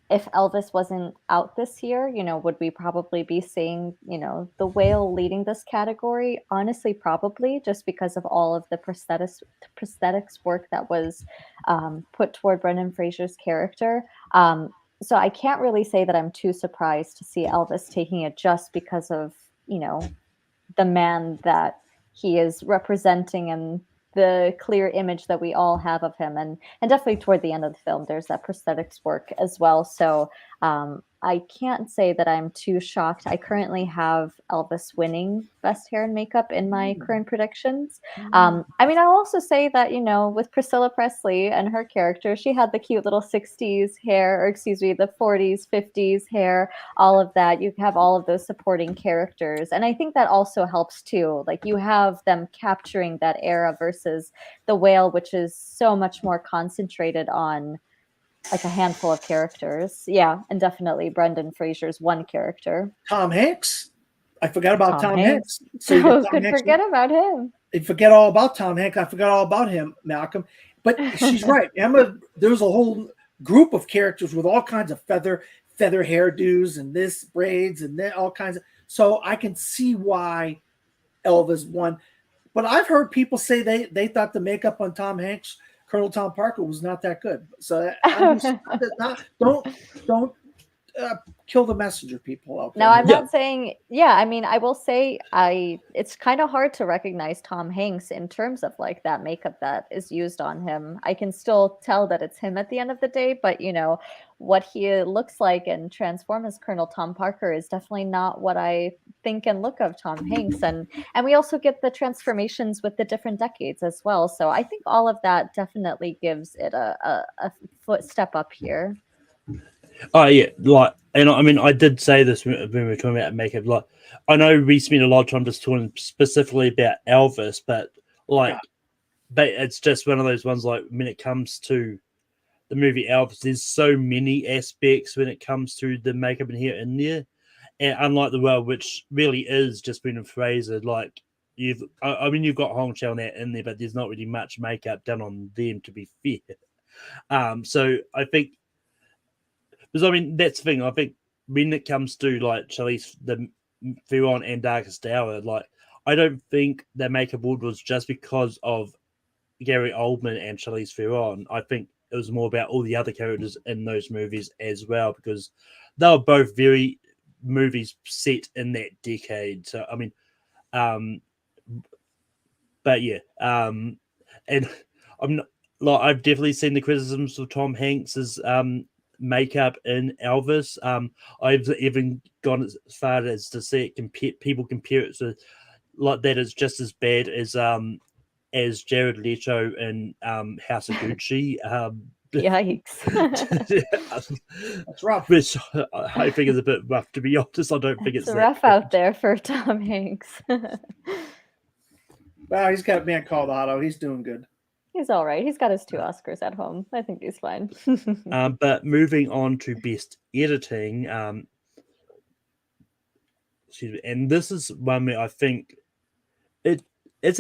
If Elvis wasn't out this year, would we probably be seeing, the Whale leading this category? Honestly, probably, just because of all of the prosthetics work that was put toward Brendan Fraser's character. So I can't really say that I'm too surprised to see Elvis taking it, just because of, the man that he is representing and the clear image that we all have of him. And definitely toward the end of the film, there's that prosthetics work as well. So I can't say that I'm too shocked. I currently have Elvis winning Best Hair and Makeup in my current predictions. I mean, I'll also say that, with Priscilla Presley and her character, she had the cute little 60s hair, or excuse me, the 40s, 50s hair, all of that. You have all of those supporting characters. And I think that also helps too. You have them capturing that era versus The Whale, which is so much more concentrated on a handful of characters. Yeah, and definitely Brendan Fraser's one character. Tom Hanks. I forgot about Tom Hanks. So Tom could Hanks. Forget about him. You forget all about Tom Hanks. I forgot all about him, Malcolm. But she's right. Emma, there's a whole group of characters with all kinds of feather hairdos and this braids and then all kinds of. So I can see why Elvis won. But I've heard people say they thought the makeup on Tom Hanks, Colonel Tom Parker, was not that good. So don't kill the messenger, people out there. No, I'm not saying. Yeah, I mean, I will say it's kind of hard to recognize Tom Hanks in terms of that makeup that is used on him. I can still tell that it's him at the end of the day, but what he looks like and transform as Colonel Tom Parker is definitely not what I think and look of Tom Hanks. And we also get the transformations with the different decades as well. So I think all of that definitely gives it a foot step up here. Oh yeah, like, and I mean, I did say this when we were talking about makeup. Like, I know we spent a lot of time just talking specifically about Elvis, but like, Yeah. but it's just one of those ones. Like, when it comes to the movie Elvis, there's so many aspects when it comes to the makeup and hair in there, and unlike the world, which really is just Brendan Fraser, like. I mean, you've got Hong Chow in there, but there's not really much makeup done on them, to be fair. So I think because I mean that's the thing. I think when it comes to like Charlize the Theron and Darkest Hour, like I don't think their makeup award was just because of Gary Oldman and Charlize Theron. I think it was more about all the other characters in those movies as well because they were both very movies set in that decade. So I mean, um, but yeah, and I'm not like I've definitely seen the criticisms of Tom Hanks's makeup in Elvis. I've even gone as far as to see it people compare it to like that is just as bad as Jared Leto in House of Gucci. Yikes. That's rough. Which I think is a bit rough, to be honest. I don't think It's it's that rough bad. out there for Tom Hanks. Well, he's got a man called Otto. He's doing good. He's all right. He's got his 2 Oscars at home. I think he's fine. But moving on to best editing, excuse me, and this is one where I think it's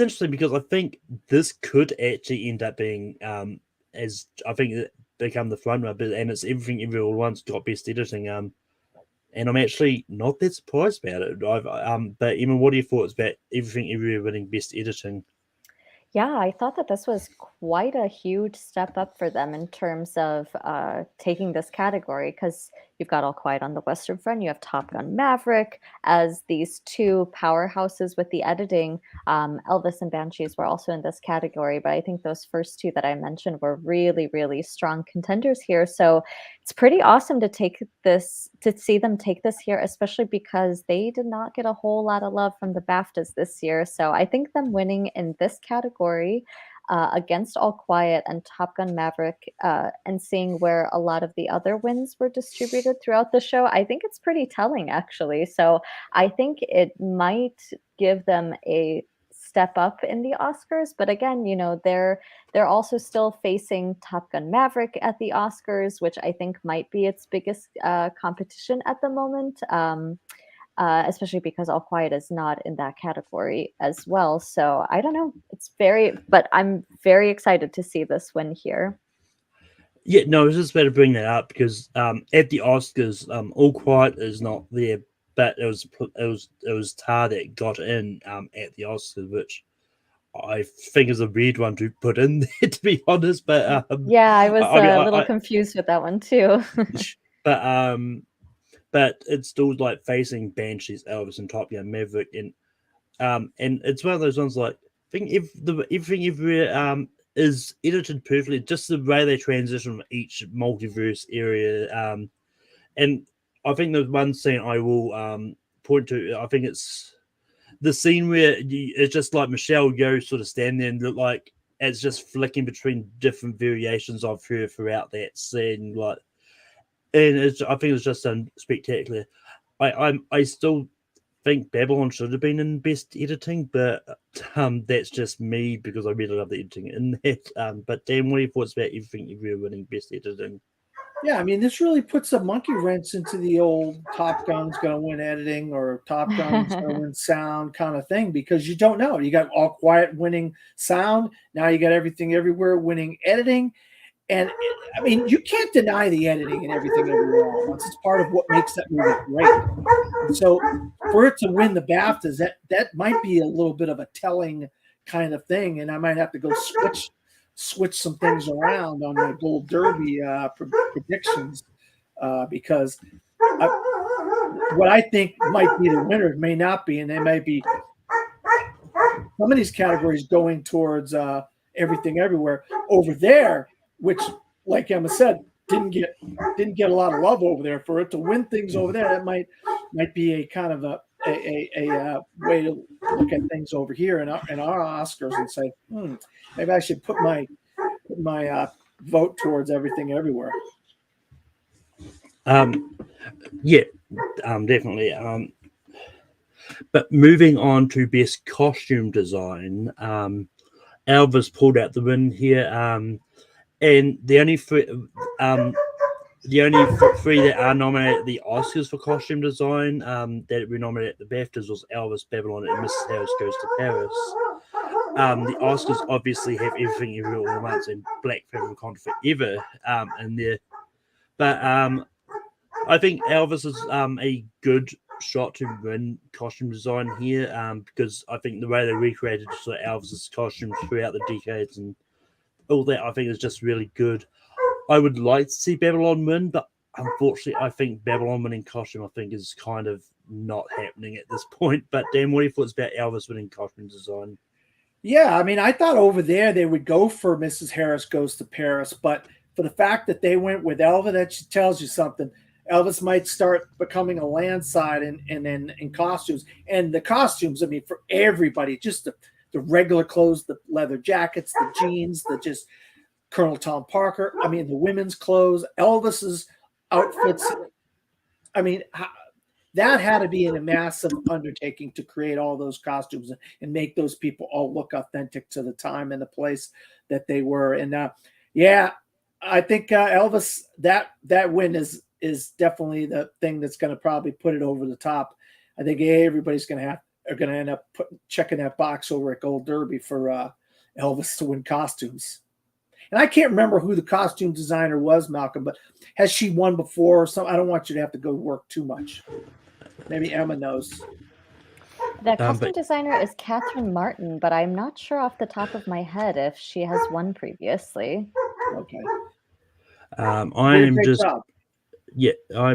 interesting because I think this could actually end up being as I think it become the front runner, and it's Everything Everywhere All at Once got best editing. And I'm actually not that surprised about it. But Emma, what are your thoughts about Everything Everywhere winning best editing? Yeah, I thought that this was quite a huge step up for them in terms of taking this category because you've got All Quiet on the Western Front, you have Top Gun Maverick as these 2 powerhouses with the editing. Elvis and Banshees were also in this category, but I think those first 2 that I mentioned were really, really strong contenders here. So it's pretty awesome to see them take this here, especially because they did not get a whole lot of love from the BAFTAs this year. So I think them winning in this category against All Quiet and Top Gun Maverick, and seeing where a lot of the other wins were distributed throughout the show, I think it's pretty telling, actually. So I think it might give them a step up in the Oscars, but again, they're also still facing Top Gun Maverick at the Oscars, which I think might be its biggest competition at the moment. Especially because All Quiet is not in that category as well. So I don't know. But I'm very excited to see this win here. Yeah, no, I was just about to bring that up because at the Oscars, All Quiet is not there, but it was Tar that got in at the Oscars, which I think is a weird one to put in there, to be honest. But Yeah, I was I mean, a little confused with that one too. but but it's still like facing Banshees, Elvis, and Top Gun Maverick, and it's one of those ones like I think if everything everywhere is edited perfectly, just the way they transition from each multiverse area, and I think there's one scene I will point to. I think it's the scene where it's just like Michelle Yeoh sort of standing there and look like it's just flicking between different variations of her throughout that scene, like, and I think it's just done spectacular. I still think Babylon should have been in best editing, but that's just me because I really love the editing in that. But Dan, what are your thoughts about everything you're winning best editing? Yeah, I mean, this really puts a monkey wrench into the old Top Gun's going to win editing or Top Gun's going to win sound kind of thing because you don't know. You got All Quiet winning sound. Now you got Everything Everywhere winning editing. And I mean, you can't deny the editing and Everything Everywhere All at Once. It's part of what makes that movie great. And so for it to win the BAFTAs, that might be a little bit of a telling kind of thing. And I might have to go switch some things around on my Gold Derby predictions because what I think might be the winner may not be, and they might be some of these categories going towards Everything Everywhere over there, which, like Emma said, didn't get a lot of love over there. For it to win things over there, that might be a kind of a way to look at things over here in our Oscars and say, maybe I should put my vote towards Everything Everywhere. Yeah, definitely. But moving on to best costume design, Elvis pulled out the win here. And the only three that are nominated at the Oscars for costume design that were nominated at the BAFTAs was Elvis, Babylon, and Mrs. Harris Goes to Paris. The Oscars obviously have Everything Everywhere All at Once and Black Panther Wakanda Forever in there. But I think Elvis is a good shot to win costume design here because I think the way they recreated sort of Elvis's costumes throughout the decades and all that, I think is just really good. I would like to see Babylon win, but unfortunately, I think Babylon winning costume, I think, is kind of not happening at this point. But Dan, what are your thoughts about Elvis winning costume design? Yeah, I mean, I thought over there they would go for Mrs. Harris Goes to Paris, but for the fact that they went with Elvis, that tells you something. Elvis might start becoming a landslide in costumes. And the costumes, I mean, for everybody, just the regular clothes, the leather jackets, the jeans, the just Colonel Tom Parker. I mean, the women's clothes, Elvis's outfits. I mean, that had to be a massive undertaking to create all those costumes and make those people all look authentic to the time and the place that they were. And yeah, I think Elvis, that win is definitely the thing that's going to probably put it over the top. I think everybody's going to end up checking that box over at Gold Derby for Elvis to win costumes. And I can't remember who the costume designer was, Malcolm, but has she won before or something? I don't want you to have to go work too much. Maybe Emma knows. The costume designer is Catherine Martin, but I'm not sure off the top of my head if she has won previously. Okay. I'm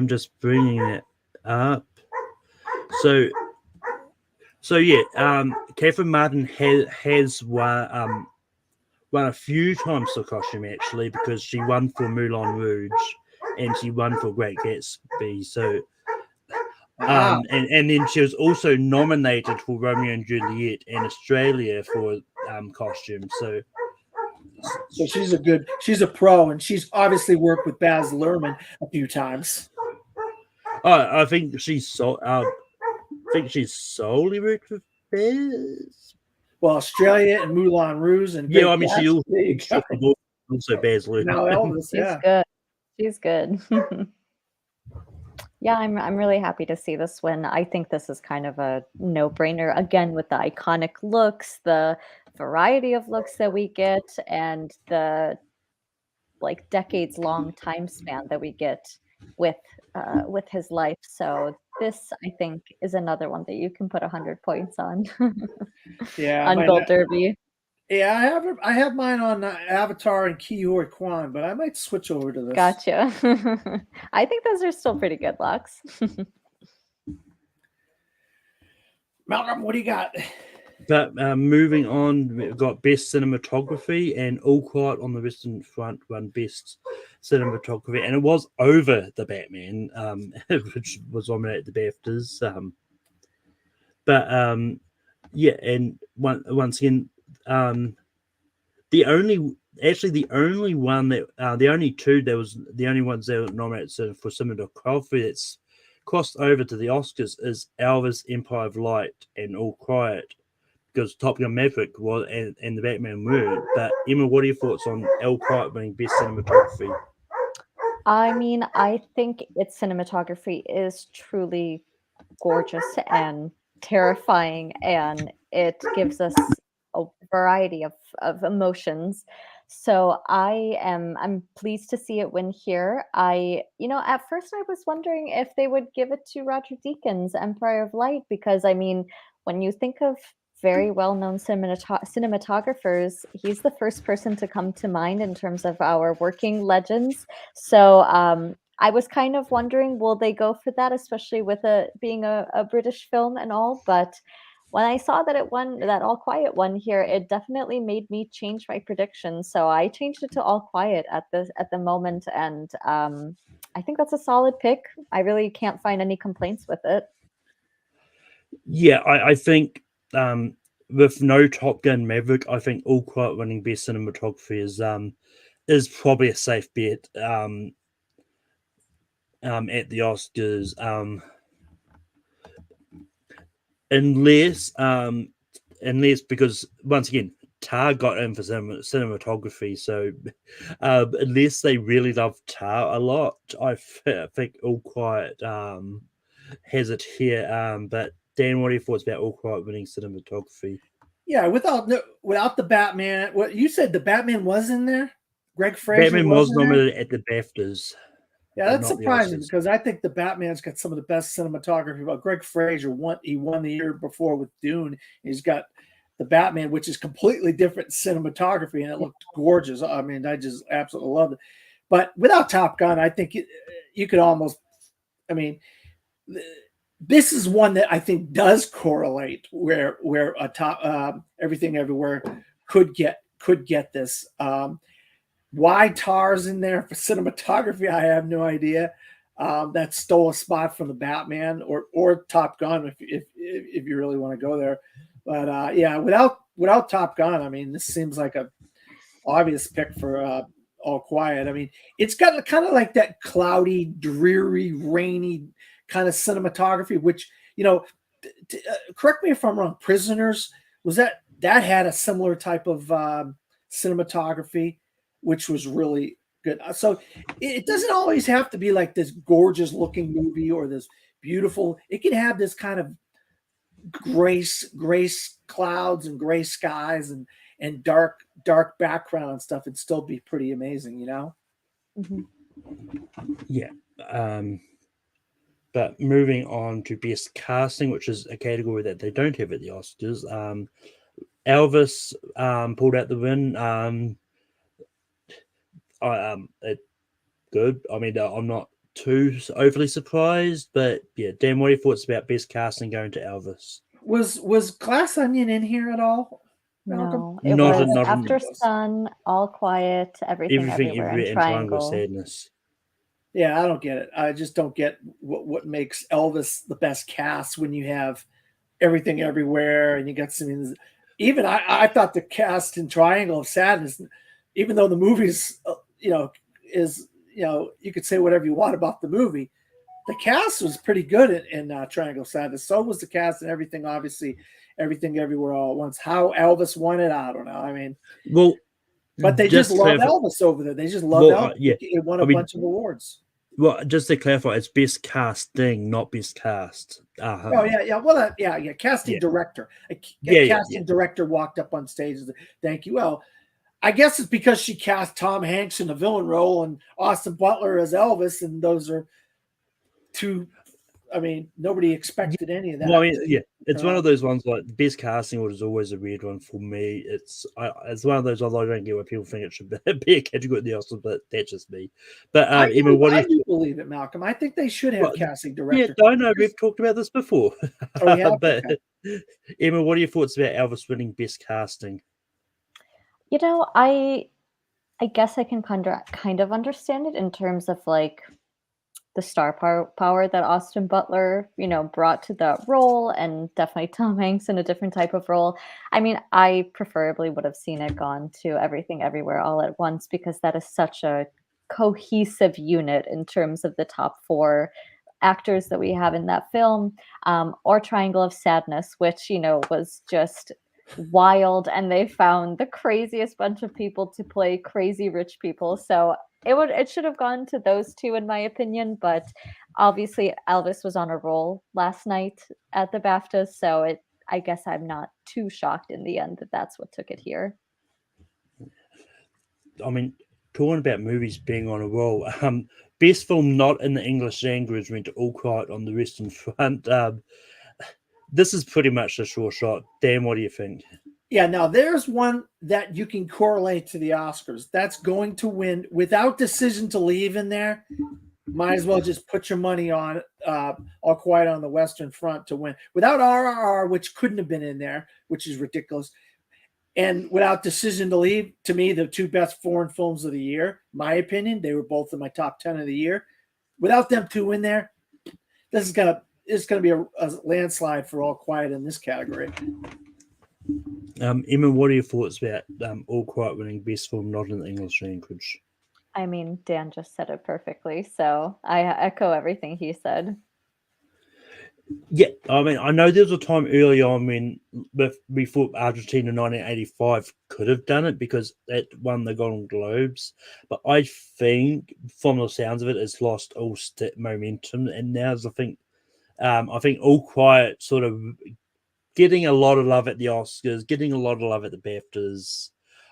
just bringing it up. So yeah, Catherine Martin has won a few times for costume actually because she won for Moulin Rouge and she won for Great Gatsby. So. Wow. And then she was also nominated for Romeo and Juliet in Australia for costume. So she's a pro, and she's obviously worked with Baz Luhrmann a few times. I think she's solely worked with Baz. Well, Australia and Moulin Rouge and yeah, I mean she also Baz Luhrmann. Now Elvis, She's good. She's good. Yeah, I'm really happy to see this win. I think this is kind of a no-brainer, again, with the iconic looks, the variety of looks that we get, and the like decades-long time span that we get with his life. So this, I think, is another one that you can put 100 points on. Yeah, on Gold Derby. Yeah, I have mine on Avatar and Ke Huy Quan, but I might switch over to this. Gotcha. I think those are still pretty good locks. Malcolm, what do you got? But moving on, we've got Best Cinematography, and All Quiet on the Western Front won Best Cinematography, and it was over The Batman, which was nominated at the BAFTAs. Yeah, and once again, the only ones that were nominated for cinematography that's crossed over to the Oscars is Elvis, Empire of Light, and All Quiet, because Top Gun Maverick was and the Batman were. But Emma, what are your thoughts on All Quiet winning Best Cinematography? I mean, I think its cinematography is truly gorgeous and terrifying, and it gives us a variety of emotions. So I'm pleased to see it win here. At first I was wondering if they would give it to Roger Deakins, Empire of Light, because I mean, when you think of very well-known cinematographers, he's the first person to come to mind in terms of our working legends. So I was kind of wondering, will they go for that, especially with it being a British film and all? But when I saw that it won, that All Quiet won here, it definitely made me change my prediction. So I changed it to All Quiet at the moment, and I think that's a solid pick. I really can't find any complaints with it. Yeah, I think with no Top Gun Maverick, I think All Quiet winning Best Cinematography is probably a safe bet. at the Oscars, unless because once again, Tar got in for cinematography, so unless they really love Tar a lot, I think All Quiet has it here. But Dan, what are your thoughts about All Quiet winning cinematography? Yeah, without the Batman, what you said, the Batman was in there. Greg Fraser Batman was in there? nominated at the BAFTAs. Yeah, but that's not the surprising Oscars. because I think the Batman's got some of the best cinematography. But Greg Fraser won the year before with Dune. He's got the Batman, which is completely different cinematography, and it looked gorgeous. I mean, I just absolutely loved it. But without Top Gun, I think you could almost. I mean, this is one that I think does correlate where a top Everything Everywhere could get this. Why Tar's in there for cinematography, I have no idea. That stole a spot from the Batman or Top Gun if you really want to go there. But yeah, without Top Gun, I mean, this seems like a obvious pick for All Quiet. I mean, it's got kind of like that cloudy, dreary, rainy kind of cinematography, which correct me if I'm wrong. Prisoners was that had a similar type of cinematography, which was really good. So it doesn't always have to be like this gorgeous looking movie or this beautiful. It can have this kind of gray clouds and gray skies and dark background and stuff and still be pretty amazing, Mhm. Yeah. But moving on to best casting, which is a category that they don't have at the Oscars. Elvis pulled out the win. Good. I mean, I'm not too overly surprised, but yeah, Dan, what are your thoughts about best casting going to Elvis? Was Glass Onion in here at all, Malcolm? No, it Not was not After Sun, All Quiet, Everything everything Everywhere, and everywhere and Triangle of Triangle. Sadness. Yeah, I don't get it. I just don't get what makes Elvis the best cast when you have Everything Everywhere and you got some. Even I thought the cast in Triangle of Sadness, even though the movie's is you could say whatever you want about the movie, the cast was pretty good in Triangle of Sadness. So was the cast and everything. Obviously, Everything Everywhere All at Once. How Elvis won it, I don't know. I mean, Well, but they just just to love clarify, Elvis over there. They just love Elvis. yeah. It won I a mean, bunch of awards. well, just to clarify, it's best casting, not best cast. Oh yeah. Well, yeah. Casting Yeah, director. A yeah. casting director walked up on stage and said, "Thank you." Well, I guess it's because she cast Tom Hanks in the villain role and Austin Butler as Elvis, and those are two. I mean, nobody expected any of Well, I that. mean, yeah, it's one of those ones like the best casting award is always a weird one for me. It's one of those ones I don't get why people think it should be a category at the Oscars, but that's just me. But Emma, what do I you? do believe it, Malcolm. I think they should have Well, casting yeah, director. I know we've talked about this before, Oh, yeah. but Okay. Emma, what are your thoughts about Elvis winning best casting? I guess I can kind of understand it in terms of like the star power that Austin Butler, brought to the role, and definitely Tom Hanks in a different type of role. I mean, I preferably would have seen it gone to Everything Everywhere All at Once because that is such a cohesive unit in terms of the top four actors that we have in that film, or Triangle of Sadness, which was just wild, and they found the craziest bunch of people to play crazy rich people. So it should have gone to those two in my opinion, but obviously Elvis was on a roll last night at the BAFTA, so I guess I'm not too shocked in the end that that's what took it here. I mean, talking about movies being on a roll, best film not in the English language went to All Quiet on the Western Front. This is pretty much a sure shot. Dan, what do you think? Yeah, now there's one that you can correlate to the Oscars. That's going to win without Decision to Leave in there. Might as well just put your money on All Quiet on the Western Front to win. Without RRR, which couldn't have been in there, which is ridiculous. And without Decision to Leave, to me, the two best foreign films of the year, my opinion, they were both in my top 10 of the year. Without them two in there, it's gonna be a landslide for All Quiet in this category. Emma, what are your thoughts about All Quiet winning best film not in the English language? I mean, Dan just said it perfectly, so I echo everything he said. Yeah, I mean, I know there was a time early on when we thought Argentina in 1985 could have done it because it won the Golden Globes, but I think from the sounds of it, it's lost all momentum, and now's I think All Quiet sort of getting a lot of love at the Oscars, getting a lot of love at the BAFTAs.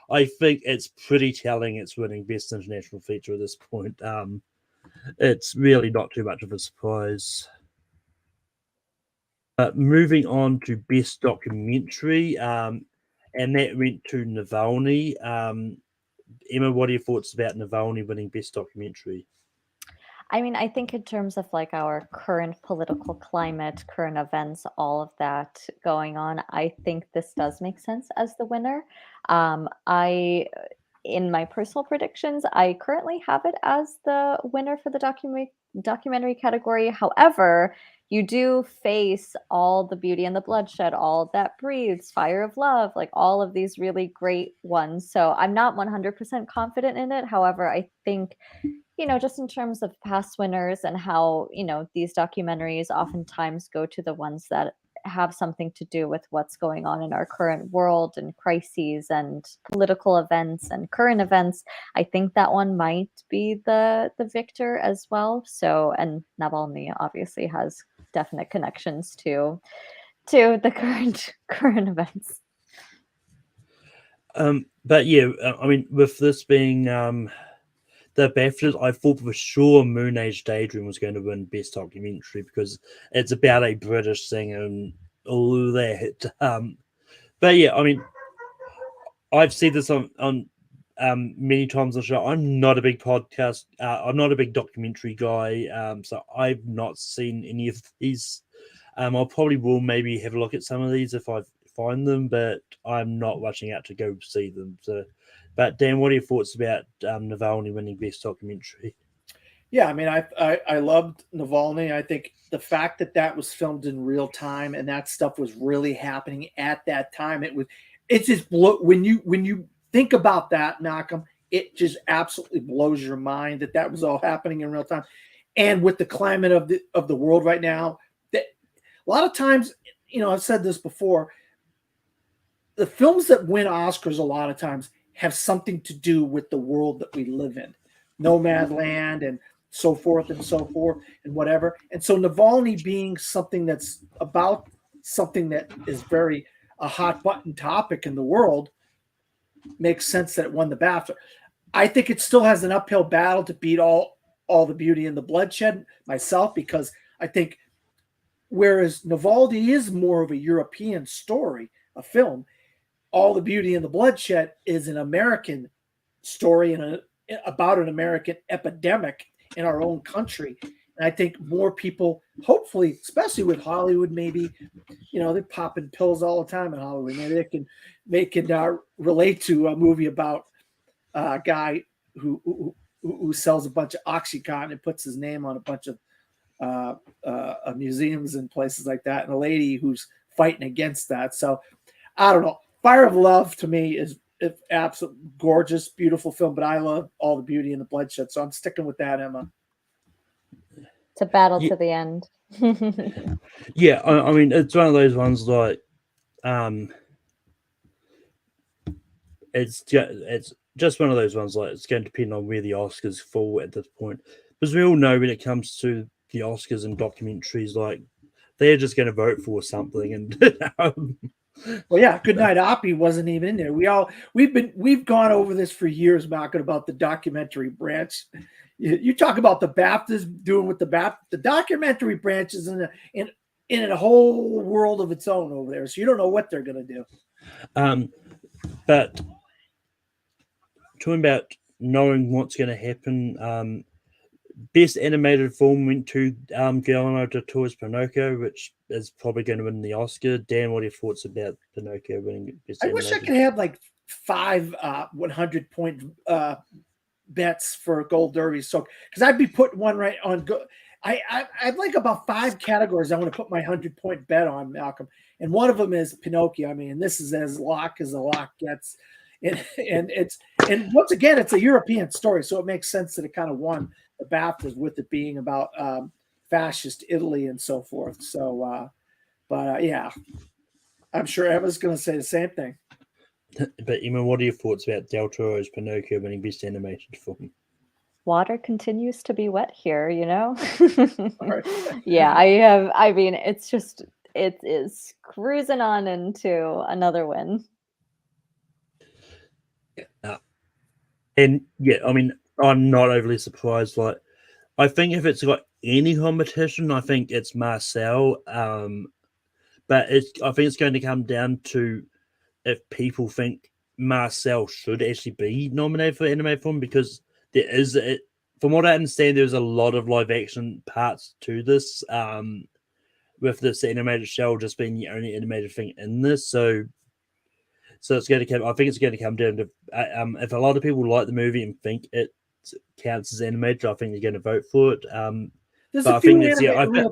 I think it's pretty telling it's winning Best International Feature at this point. It's really not too much of a surprise. Moving on to Best Documentary, and that went to Navalny. Emma, what are your thoughts about Navalny winning Best Documentary? I mean, I think in terms of like our current political climate, current events, all of that going on, I think this does make sense as the winner. In my personal predictions, I currently have it as the winner for the documentary category. However, you do face All the Beauty and the Bloodshed, All That Breathes, Fire of Love, like all of these really great ones. So I'm not 100% confident in it. However, I think just in terms of past winners and how, these documentaries oftentimes go to the ones that have something to do with what's going on in our current world and crises and political events and current events. I think that one might be the victor as well. So, and Navalny obviously has definite connections to the current events. But yeah, I mean, with this being the BAFTAs, I thought for sure Moon Age Daydream was going to win Best Documentary because it's about a British singer and all that. But yeah, I mean, I've said this on many times on the show. I'm not a big podcast. I'm not a big documentary guy. So I've not seen any of these. I probably will maybe have a look at some of these if I find them, but I'm not rushing out to go see them. So, but Dan, what are your thoughts about Navalny winning Best Documentary? Yeah, I mean, I loved Navalny. I think the fact that that was filmed in real time and that stuff was really happening at that time, it's just when you think about that, Malcolm, it just absolutely blows your mind that that was all happening in real time, and with the climate of the world right now, that a lot of times, I've said this before, the films that win Oscars a lot of times have something to do with the world that we live in, Nomadland and so forth and so forth and whatever. And so Navalny being something that's about something that is very a hot button topic in the world makes sense that it won the BAFTA. I think it still has an uphill battle to beat all the Beauty and the Bloodshed myself, because I think whereas Navalny is more of a European story, a film, All the Beauty and the Bloodshed is an American story and about an American epidemic in our own country. And I think more people, hopefully, especially with Hollywood, maybe, they're popping pills all the time in Hollywood. Maybe they can relate to a movie about a guy who sells a bunch of OxyContin and puts his name on a bunch of museums and places like that, and a lady who's fighting against that. So I don't know. Fire of Love to me is absolute gorgeous, beautiful film, but I love All the Beauty and the Bloodshed, so I'm sticking with that, Emma. It's a battle to the end. Yeah, I mean, it's one of those ones like, it's just one of those ones like it's going to depend on where the Oscars fall at this point, because we all know when it comes to the Oscars and documentaries, like they're just going to vote for something, and well, yeah, Goodnight Oppie wasn't even in there. We've gone over this for years, Malcolm, about the documentary branch. You talk about the BAFTAs doing with the BAFTA. The documentary branch is in a whole world of its own over there, so you don't know what they're going to do. But talking about knowing what's going to happen, Best Animated Film went to Guillermo del Toro's Pinocchio, which is probably going to win the Oscar. Dan, what are your thoughts about Pinocchio winning Best Animated? I wish I could have like 5 100-point bets for Gold Derby. So, because I'd be putting one right on. I'd like about 5 categories I want to put my 100-point bet on, Malcolm. And one of them is Pinocchio. I mean, this is as lock a lock gets. and once again, it's a European story, so it makes sense that it kind of won the BAFTAs with it being about fascist Italy and so forth. So, yeah, I'm sure Emma's going to say the same thing. But Emma, what are your thoughts about Del Toro's Pinocchio winning Best Animated Film? Water continues to be wet here, you know? Right. Yeah, I mean, it's just, it is cruising on into another win. And yeah, I mean, I'm not overly surprised. Like, I think if it's got any competition, I think it's Marcel. But I think it's going to come down to if people think Marcel should actually be nominated for animated film, because there is it. From what I understand, there's a lot of live action parts to this. With this animated shell just being the only animated thing in this, so it's going to come. I think it's going to come down to if a lot of people like the movie and think it counts as animated, I think they're going to vote for it. There's But a I few think it's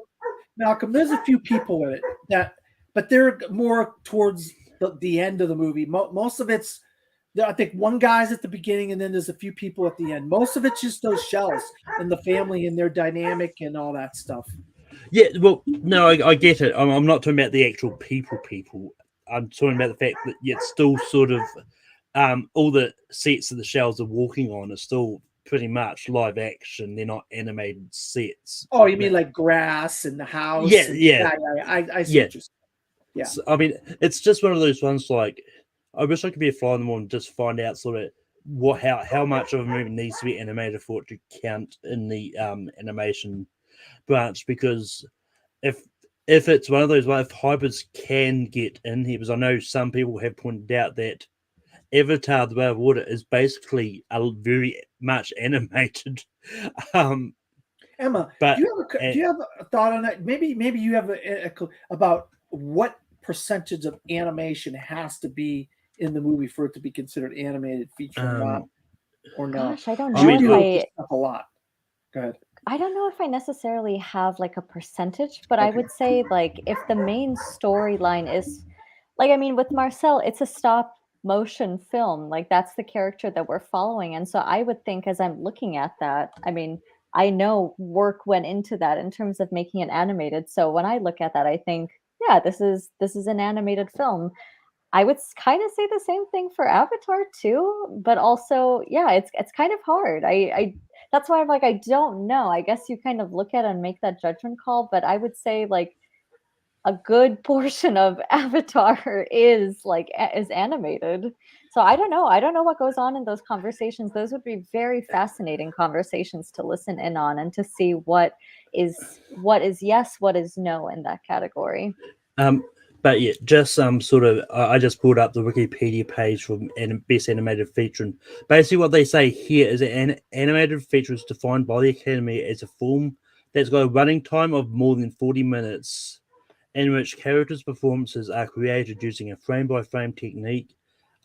Malcolm. There's a few people in it but they're more towards the end of the movie. Most of it's, I think one guy's at the beginning, and then there's a few people at the end. Most of it's just those shells and the family and their dynamic and all that stuff. Yeah, well, no, I get it. I'm not talking about the actual people. I'm talking about the fact that it's still sort of all the sets that the shells are walking on are still pretty much live action. They're not animated sets. Oh, you mean like grass and the house? Yeah. I see what you're saying. Yeah. So, I mean, it's just one of those ones. Like, I wish I could be a fly on the wall and just find out sort of how much of a movie needs to be animated for it to count in the animation branch. Because if it's one of those, if hybrids can get in here, because I know some people have pointed out that Avatar: The Way of Water is basically a very much animated. Emma, But do you have a thought on that? Maybe you have a about what percentage of animation has to be in the movie for it to be considered animated feature or not? Gosh, I don't know I mean, if a lot. Go ahead. I don't know if I necessarily have like a percentage, but I would say like if the main storyline is like, I mean, with Marcel, it's a stop motion film. Like that's the character that we're following. And so I would think as I'm looking at that, I mean, I know work went into that in terms of making it animated. So when I look at that, I think, yeah, this is an animated film. I would kind of say the same thing for Avatar too, but also, yeah, it's kind of hard. I that's why I'm like, I don't know. I guess you kind of look at it and make that judgment call, but I would say like a good portion of Avatar is is animated. So I don't know. I don't know what goes on in those conversations. Those would be very fascinating conversations to listen in on and to see what is yes, what is no in that category. But yeah, just sort of. I just pulled up the Wikipedia page for Best Animated Feature, and basically what they say here is that an animated feature is defined by the Academy as a film that's got a running time of more than 40 minutes, in which characters' performances are created using a frame-by-frame technique.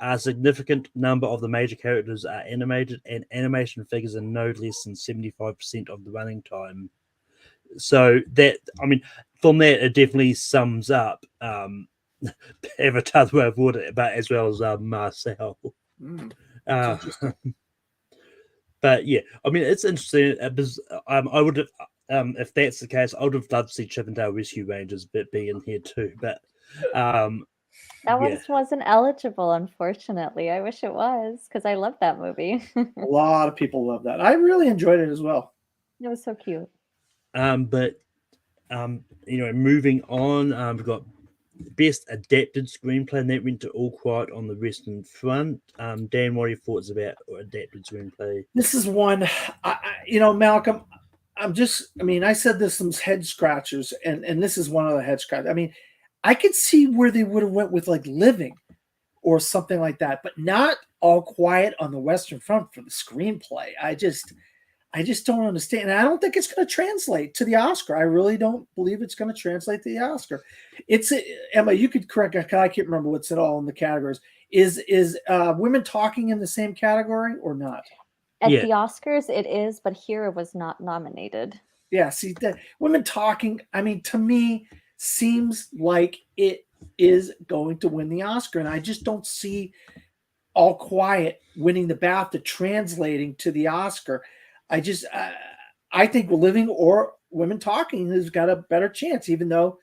A significant number of the major characters are animated, and animation figures are no less than 75% of the running time. So that, I mean, from that, it definitely sums up Avatar: The Way of Water, but as well as Marcel. But yeah, I mean, it's interesting because I would have, if that's the case, I would have loved to see Chippendale Rescue Rangers be in here too. But that one wasn't eligible, unfortunately. I wish it was because I love that movie. A lot of people love that. I really enjoyed it as well. It was so cute. But moving on, we've got Best Adapted Screenplay, and that went to All Quiet on the Western Front. Dan, what are your thoughts about adapted screenplay? This is one, Malcolm. I said there's some head scratchers, and this is one of the head scratchers. I mean, I could see where they would have went with like Living or something like that, but not All Quiet on the Western Front for the screenplay. I just don't understand. And I don't think it's going to translate to the Oscar. I really don't believe it's going to translate to the Oscar. Emma, you could correct. I can't remember what's it all in the categories. Is women talking in the same category or not? At the Oscars, it is, but here it was not nominated. Yeah, see, that women talking, I mean, to me, seems like it is going to win the Oscar. And I just don't see All Quiet winning the BAFTA translating to the Oscar. I think Living or Women Talking has got a better chance, even though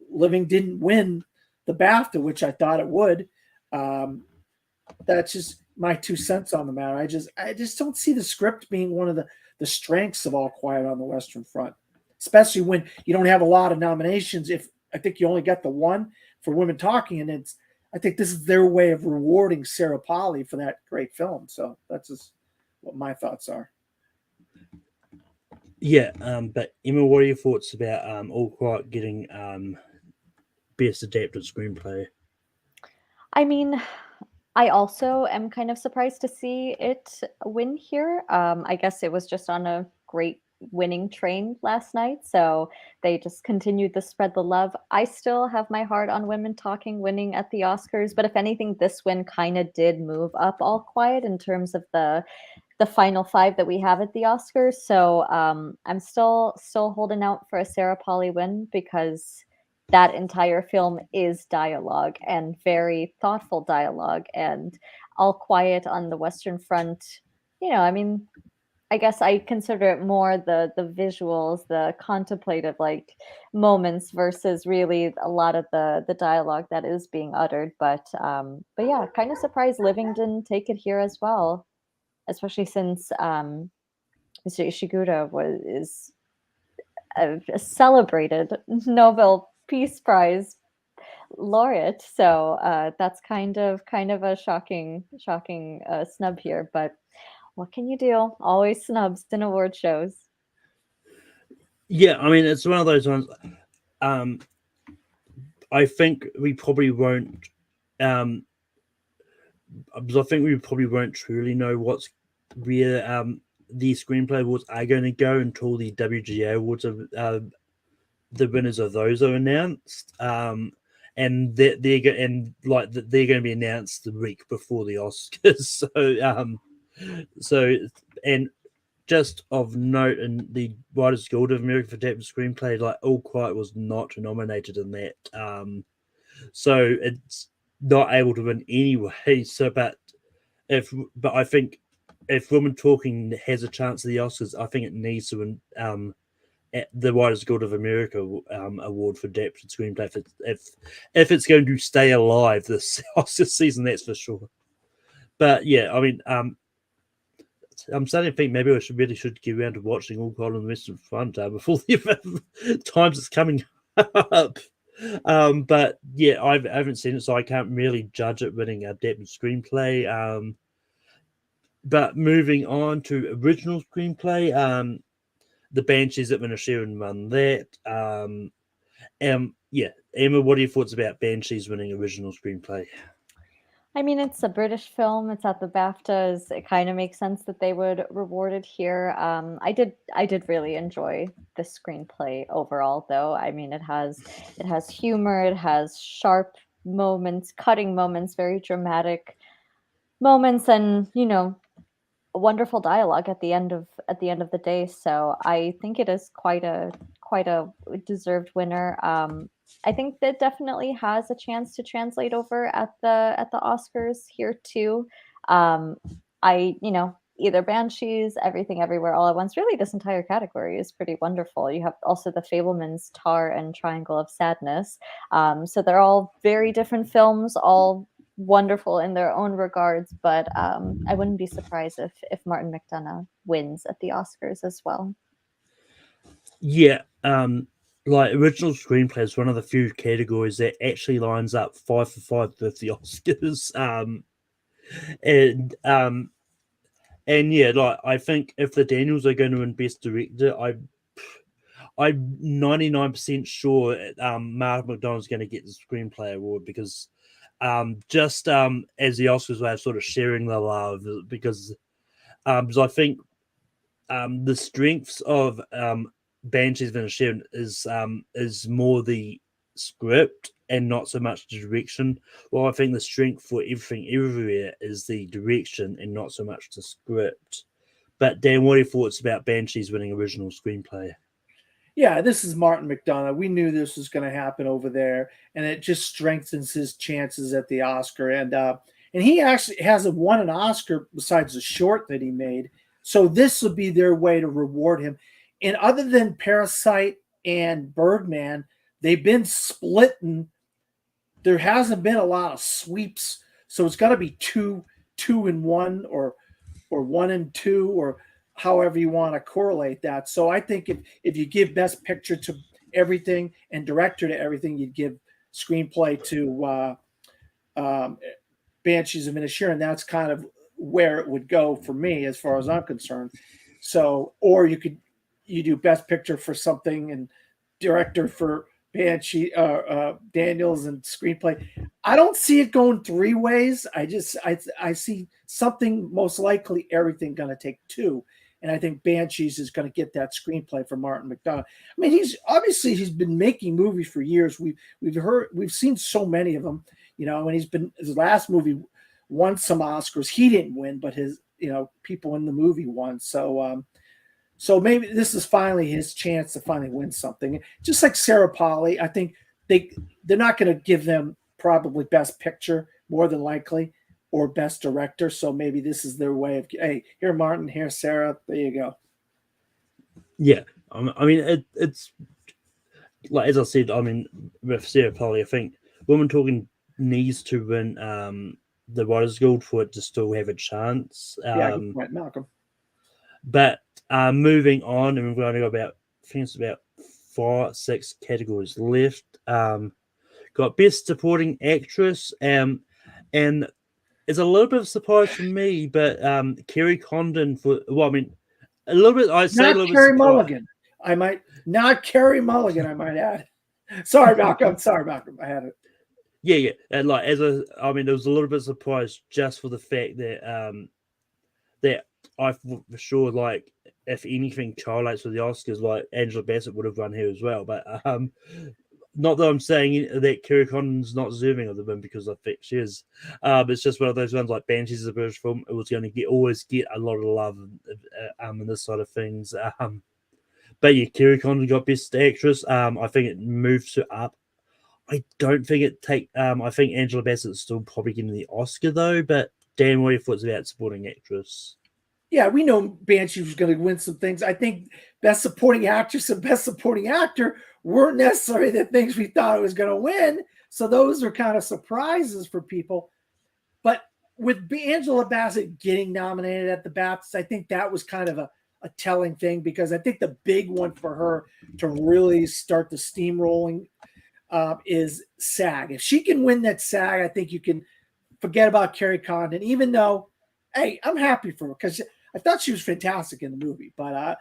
Living didn't win the BAFTA, which I thought it would. That's just my 2 cents on the matter. I just don't see the script being one of the strengths of All Quiet on the Western Front, especially when you don't have a lot of nominations. If I think you only got the one for Women Talking, and I think this is their way of rewarding Sarah Polley for that great film. So that's just what my thoughts are. Yeah, but Emma, what are your thoughts about All Quiet getting best adapted screenplay? I mean, I also am kind of surprised to see it win here. I guess it was just on a great winning train last night, so they just continued to spread the love. I still have my heart on Women Talking winning at the Oscars, but if anything, this win kind of did move up All Quiet in terms of the final five that we have at the Oscars. So I'm still holding out for a Sarah Polley win because that entire film is dialogue and very thoughtful dialogue. And All Quiet on the Western Front, I mean, I guess I consider it more the visuals, the contemplative like moments versus really a lot of the dialogue that is being uttered. But yeah, kind of surprised Living didn't take it here as well, especially since Mr. Ishiguro is a celebrated Nobel Peace Prize laureate. So that's kind of a shocking snub here. But what can you do? Always snubs in award shows. Yeah, I mean, it's one of those ones. I think we probably won't. Because I think we probably won't truly know where the screenplay awards are going to go until the WGA awards are the winners of those are announced. And they're going to be announced the week before the Oscars. So and just of note, in the Writers Guild of America for Adapted Screenplay, like All Quiet was not nominated in that. So it's not able to win anyway. So, but I think if Women Talking has a chance of the Oscars, I think it needs to win at the Writers Guild of America award for adapted screenplay if it's going to stay alive this Oscar season, that's for sure. But yeah, I mean, I'm starting to think maybe I should get around to watching All Quiet on the Western Front before the times it's coming up. But yeah, I haven't seen it, so I can't really judge it winning adapted screenplay. But moving on to original screenplay, the Banshees at Inisherin won that. Yeah, Emma, what are your thoughts about Banshees winning original screenplay? I mean, it's a British film. It's at the BAFTAs. It kind of makes sense that they would reward it here. I did really enjoy the screenplay overall, though. I mean, it has humor, it has sharp moments, cutting moments, very dramatic moments, and wonderful dialogue at the end of the day. So I think it is quite a deserved winner. I think that definitely has a chance to translate over at the Oscars here too. Um, either Banshees, Everything Everywhere All at Once. Really, this entire category is pretty wonderful. You have also The Fablemans, Tar, and Triangle of Sadness. So they're all very different films, all wonderful in their own regards, but I wouldn't be surprised if Martin McDonagh wins at the Oscars as well. Yeah, like original screenplay is one of the few categories that actually lines up 5 for 5 with the Oscars. And and yeah, like I think if the Daniels are going to win Best Director, I'm 99% sure Martin McDonagh is going to get the screenplay award because just as the Oscars way of sort of sharing the love because I think the strengths of Banshees of Inisherin is more the script and not so much the direction. Well, I think the strength for Everything Everywhere is the direction and not so much the script. But Dan, what are your thoughts about Banshees winning original screenplay? Yeah, this is Martin McDonagh. We knew this was going to happen over there, and it just strengthens his chances at the Oscar. And and he actually hasn't won an Oscar besides the short that he made. So this would be their way to reward him. And other than Parasite and Birdman, they've been splitting. There hasn't been a lot of sweeps, so it's got to be two and one, or 1 and 2, or however you want to correlate that. So I think if you give Best Picture to everything and director to everything, you'd give screenplay to Banshees of Inisherin. That's kind of where it would go for me, as far as I'm concerned. So, or you do Best Picture for something and director for Banshee, Daniels, and screenplay. I don't see it going 3 ways. I see something, most likely everything going to take 2. And I think Banshees is going to get that screenplay from Martin McDonagh. I mean, he's been making movies for years. We've seen so many of them, and his last movie won some Oscars. He didn't win, but his, people in the movie won. So maybe this is finally his chance to finally win something. Just like Sarah Polley, I think they're not going to give them probably Best Picture, more than likely, or Best Director. So maybe this is their way of, hey, here Martin, here Sarah, there you go. Yeah, I mean it's like, as I said, I mean, with Sarah Polley, I think Woman Talking needs to win the Writers Guild for it to still have a chance. Good point, Malcolm. But moving on, and we're going to go about, I think it's about 4-6 categories left. Got Best Supporting Actress, and it's a little bit of a surprise for me, but Kerry Condon a little bit. I say not a little Carey bit. Mulligan. Not Carey Mulligan. I might add. Sorry, Malcolm. I had it. Yeah, and there was a little bit of surprise just for the fact that that I thought for sure, like, if anything correlates with the Oscars, like Angela Bassett would have won here as well. But not that I'm saying that Kerry Condon's not deserving of the win, because I think she is. It's just one of those ones, like Banshees is a British film. It was going to always get a lot of love in this side of things. But yeah, Kerry Condon got Best Actress. I think it moves her up. I don't think I think Angela Bassett's still probably getting the Oscar though. But Dan, what are your thoughts about Supporting Actress? Yeah, we know Banshee was going to win some things. I think Best Supporting Actress and Best Supporting Actor weren't necessarily the things we thought it was going to win. So those are kind of surprises for people. But with Angela Bassett getting nominated at the BAFTAs, I think that was kind of a telling thing, because I think the big one for her to really start the steamrolling is SAG. If she can win that SAG, I think you can forget about Kerry Condon, even though, hey, I'm happy for her, because I thought she was fantastic in the movie. But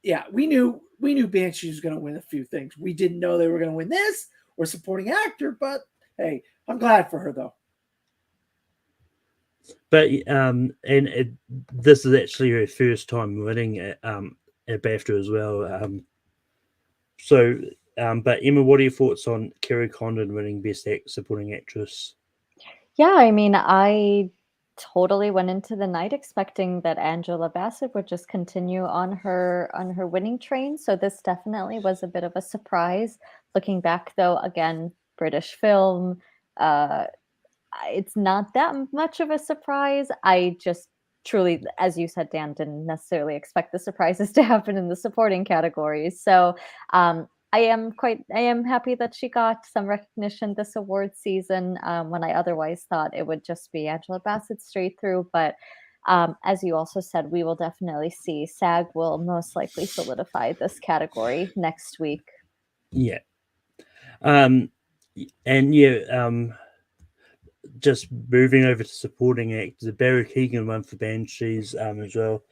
yeah, we knew Banshee was going to win a few things. We didn't know they were going to win this or Supporting Actor, but hey, I'm glad for her though. But this is actually her first time winning at BAFTA as well. But Emma, what are your thoughts on Kerry Condon winning Best Supporting Actress? Yeah, I mean, I totally went into the night expecting that Angela Bassett would just continue on her winning train. So this definitely was a bit of a surprise. Looking back, though, again, British film, it's not that much of a surprise. I just truly, as you said, Dan, didn't necessarily expect the surprises to happen in the supporting categories. So I am happy that she got some recognition this award season, when I otherwise thought it would just be Angela Bassett straight through. But as you also said, we will definitely see. SAG will most likely solidify this category next week. Yeah. And yeah, just moving over to supporting actors, Barry Keoghan won for Banshees as well.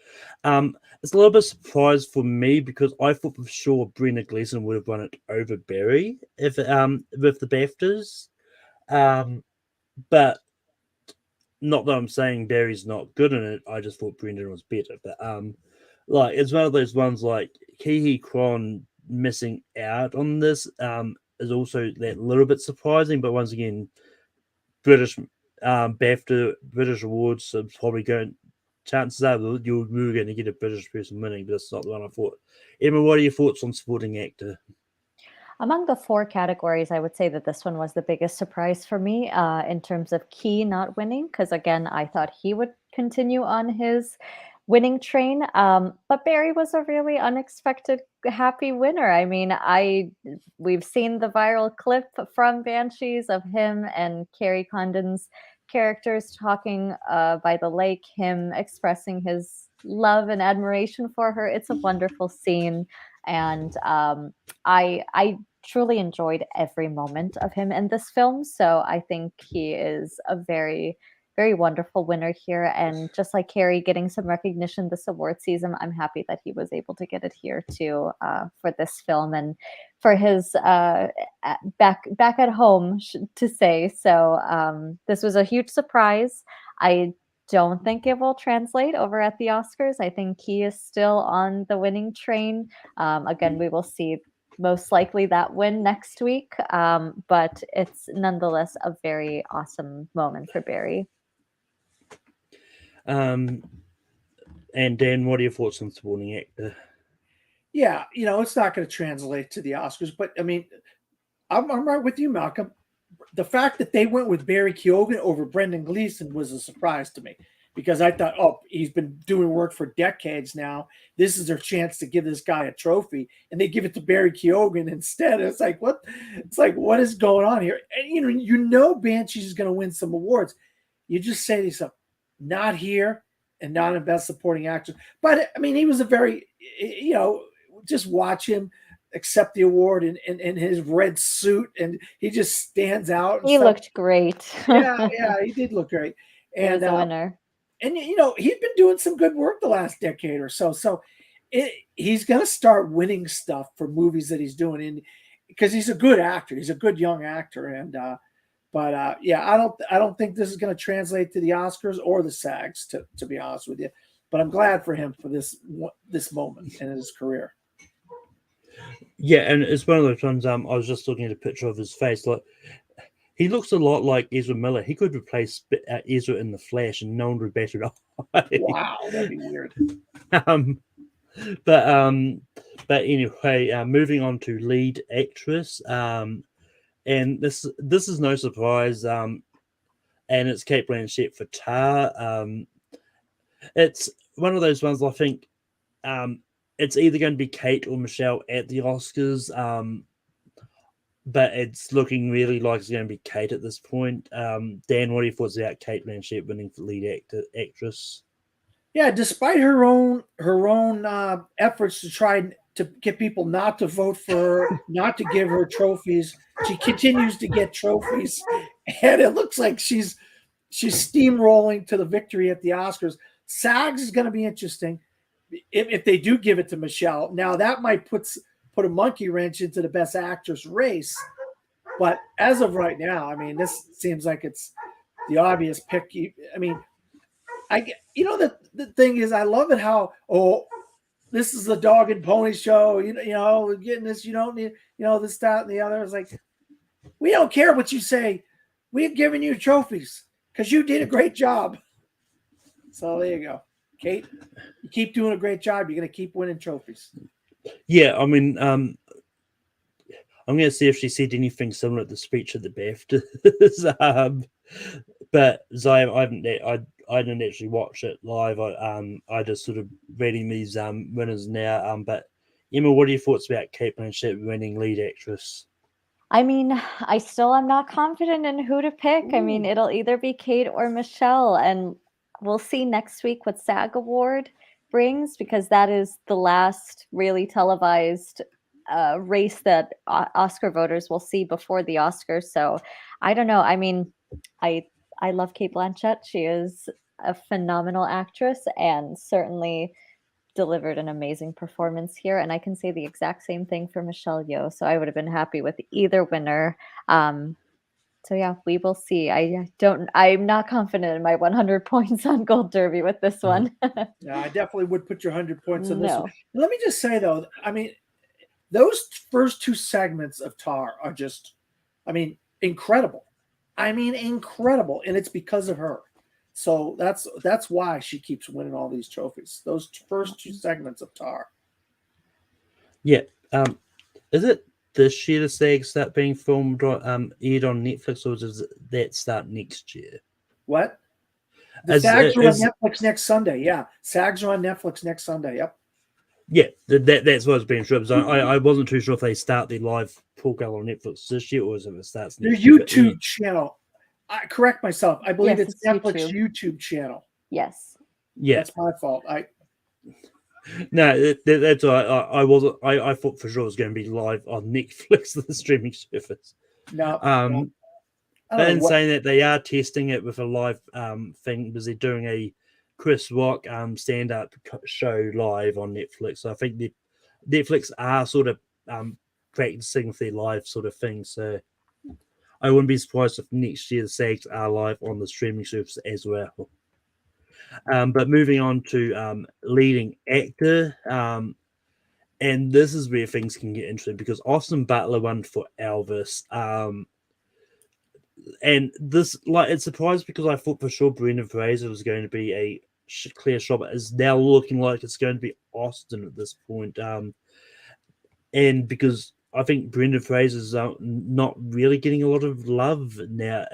It's a little bit surprised for me, because I thought for sure Brenda Gleeson would have won it over Barry if with the BAFTAs. But not that I'm saying Barry's not good in it. I just thought Brendan was better. But like, it's one of those ones, like Kihi Kwan missing out on this is also that little bit surprising. But once again, British BAFTA British awards are probably going. Chances are we're going to get a British person winning, but that's not the one I thought. Emma, what are your thoughts on supporting actor? Among the four categories, I would say that this one was the biggest surprise for me in terms of Key not winning, because again, I thought he would continue on his winning train. But Barry was a really unexpected happy winner. I mean, we've seen the viral clip from Banshees of him and Carrie Condon's characters talking by the lake, him expressing his love and admiration for her. It's a wonderful scene, and I truly enjoyed every moment of him in this film. So I think he is a very, very wonderful winner here. And just like Carrie getting some recognition this award season, I'm happy that he was able to get it here too for this film and for his back at home to say. So this was a huge surprise. I don't think it will translate over at the Oscars. I think he is still on the winning train. Again, we will see most likely that win next week. But it's nonetheless a very awesome moment for Barry. And Dan, what are your thoughts on supporting actor? Yeah, it's not going to translate to the Oscars, but I mean, I'm right with you, Malcolm. The fact that they went with Barry Keoghan over Brendan Gleeson was a surprise to me because I thought, oh, he's been doing work for decades now. This is their chance to give this guy a trophy, and they give it to Barry Keoghan instead. It's like, what? It's like, what is going on here? And you know Banshees is going to win some awards. You just say to yourself, not here and not in Best Supporting Actor. But I mean, he was a very, just watch him accept the award in his red suit, and he just stands out. He looked great. Yeah, he did look great. He was a winner. And he's been doing some good work the last decade or so. So he's going to start winning stuff for movies that he's doing, and because he's a good actor, he's a good young actor, and I don't think this is going to translate to the Oscars or the SAGs, to be honest with you. But I'm glad for him for this moment in his career. Yeah, and it's one of those ones. I was just looking at a picture of his face. Like, he looks a lot like Ezra Miller. He could replace Ezra in The Flash, and no one would bat an eye. Wow, that'd be weird. But anyway, moving on to lead actress. And this is no surprise. And it's Cate Blanchett for Tar. It's one of those ones. I think. It's either going to be Kate or Michelle at the Oscars, but it's looking really like it's going to be Kate at this point. Dan, what are your thoughts about Cate Blanchett winning for lead actress? Yeah, despite her own efforts to try to get people not to vote for her, not to give her trophies, she continues to get trophies, and it looks like she's steamrolling to the victory at the Oscars. SAGs is going to be interesting. If they do give it to Michelle, now that might put a monkey wrench into the Best Actress race. But as of right now, I mean, this seems like it's the obvious pick. I mean, the thing is, I love it how this is the dog and pony show. We're getting this. You don't need this, that, and the other. It's like, we don't care what you say. We're giving you trophies because you did a great job. So there you go. Kate, you keep doing a great job. You're going to keep winning trophies. Yeah, I mean, I'm going to see if she said anything similar at the speech at the BAFTA. But Zaya, I didn't actually watch it live. I just sort of reading these winners now. But Emma, what are your thoughts about Cate Blanchett winning lead actress? I mean, I still am not confident in who to pick. I mean, it'll either be Kate or Michelle, and we'll see next week what SAG Award brings, because that is the last really televised race that Oscar voters will see before the Oscars. So I don't know. I mean, I love Cate Blanchett. She is a phenomenal actress and certainly delivered an amazing performance here. And I can say the exact same thing for Michelle Yeoh. So I would have been happy with either winner. So yeah, we will see. I'm not confident in my 100 points on Gold Derby with this one. Yeah, I definitely would put your 100 points on this No. one. Let me just say though, I mean, those first two segments of Tar are just, incredible. Incredible, and it's because of her. So that's why she keeps winning all these trophies. Those first two segments of Tar. Yeah. Is it this year the SAG start being filmed aired on Netflix, or does that start next year? What? The As SAGs are on as Netflix next Sunday. Yeah, SAGs are on Netflix next Sunday. Yep. yeah, that's what I was being sure. I wasn't too sure if they start their live program on Netflix this year or if it starts Their next year. But YouTube channel. I correct myself. I believe Yes, it's it's Netflix YouTube. YouTube channel. Yes. yeah, That's my fault. no, that's I wasn't. I thought for sure it was going to be live on Netflix, the streaming service. No, Um, I but don't know in what. saying that, they are testing it with a live thing because they're doing a Chris Rock stand up show live on Netflix. So I think Netflix are sort of practicing with their live sort of thing. So I wouldn't be surprised if next year the SAGs are live on the streaming service as well. But moving on to leading actor, and this is where things can get interesting because Austin Butler won for Elvis. And this, like, it surprised because I thought for sure Brendan Fraser was going to be a clear shot, but it's now looking like it's going to be Austin at this point. And because I think Brendan Fraser's not really getting a lot of love now,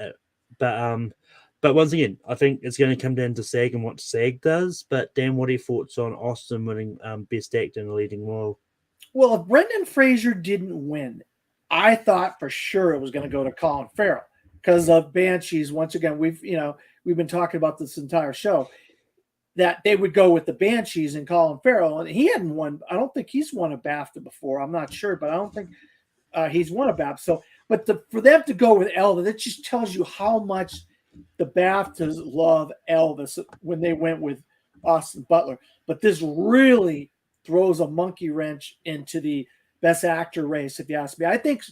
but once again, I think it's going to come down to SAG and what SAG does. But Dan, what are your thoughts on Austin winning Best Actor in a Leading Role? Well, if Brendan Fraser didn't win, I thought for sure it was going to go to Colin Farrell because of Banshees. Once again, we've been talking about this entire show that they would go with the Banshees and Colin Farrell, and he hadn't won. I don't think he's won a BAFTA before. I'm not sure, but I don't think he's won a BAFTA. So, but for them to go with Elvis, that just tells you how much the BAFTAs love Elvis when they went with Austin Butler. But this really throws a monkey wrench into the Best Actor race, if you ask me. I think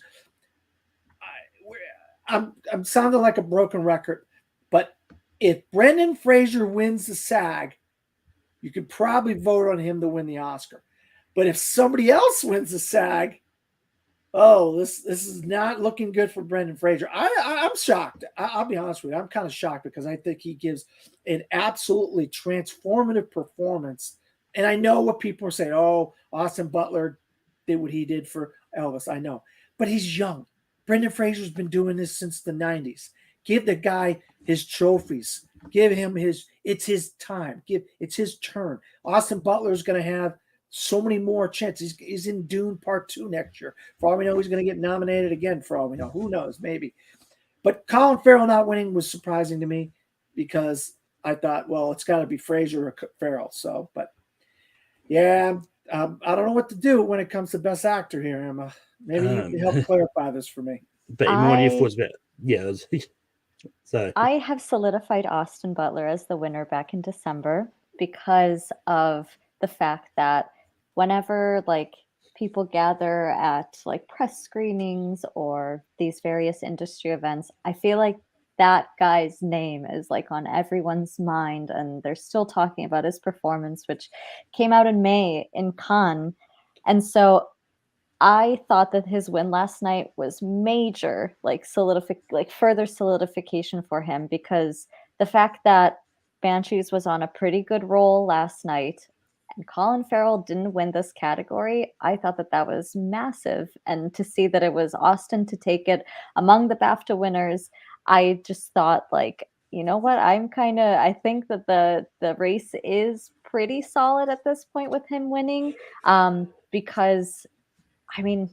I'm sounding like a broken record, but if Brendan Fraser wins the SAG, you could probably vote on him to win the Oscar. But if somebody else wins the SAG, this is not looking good for Brendan Fraser. I'm shocked. I'll be honest with you. I'm kind of shocked because I think he gives an absolutely transformative performance. And I know what people are saying. Oh, Austin Butler did what he did for Elvis. I know. But he's young. Brendan Fraser's been doing this since the 90s. Give the guy his trophies. Give him it's his time. It's his turn. Austin Butler's going to have so many more chances. He's in Dune Part 2 next year. For all we know, he's going to get nominated again. For all we know, who knows? Maybe. But Colin Farrell not winning was surprising to me because I thought, well, it's got to be Fraser or Farrell. So, but yeah, I don't know what to do when it comes to Best Actor here, Emma. Maybe you can help clarify this for me. But what are your thoughts about? Yeah, so I have solidified Austin Butler as the winner back in December because of the fact that whenever like people gather at like press screenings or these various industry events, I feel like that guy's name is like on everyone's mind and they're still talking about his performance, which came out in May in Cannes. And so I thought that his win last night was major, like further solidification for him because the fact that Banshees was on a pretty good roll last night and Colin Farrell didn't win this category, I thought that that was massive. And to see that it was Austin to take it among the BAFTA winners, I just thought like, you know what? I think that the race is pretty solid at this point with him winning, because I mean,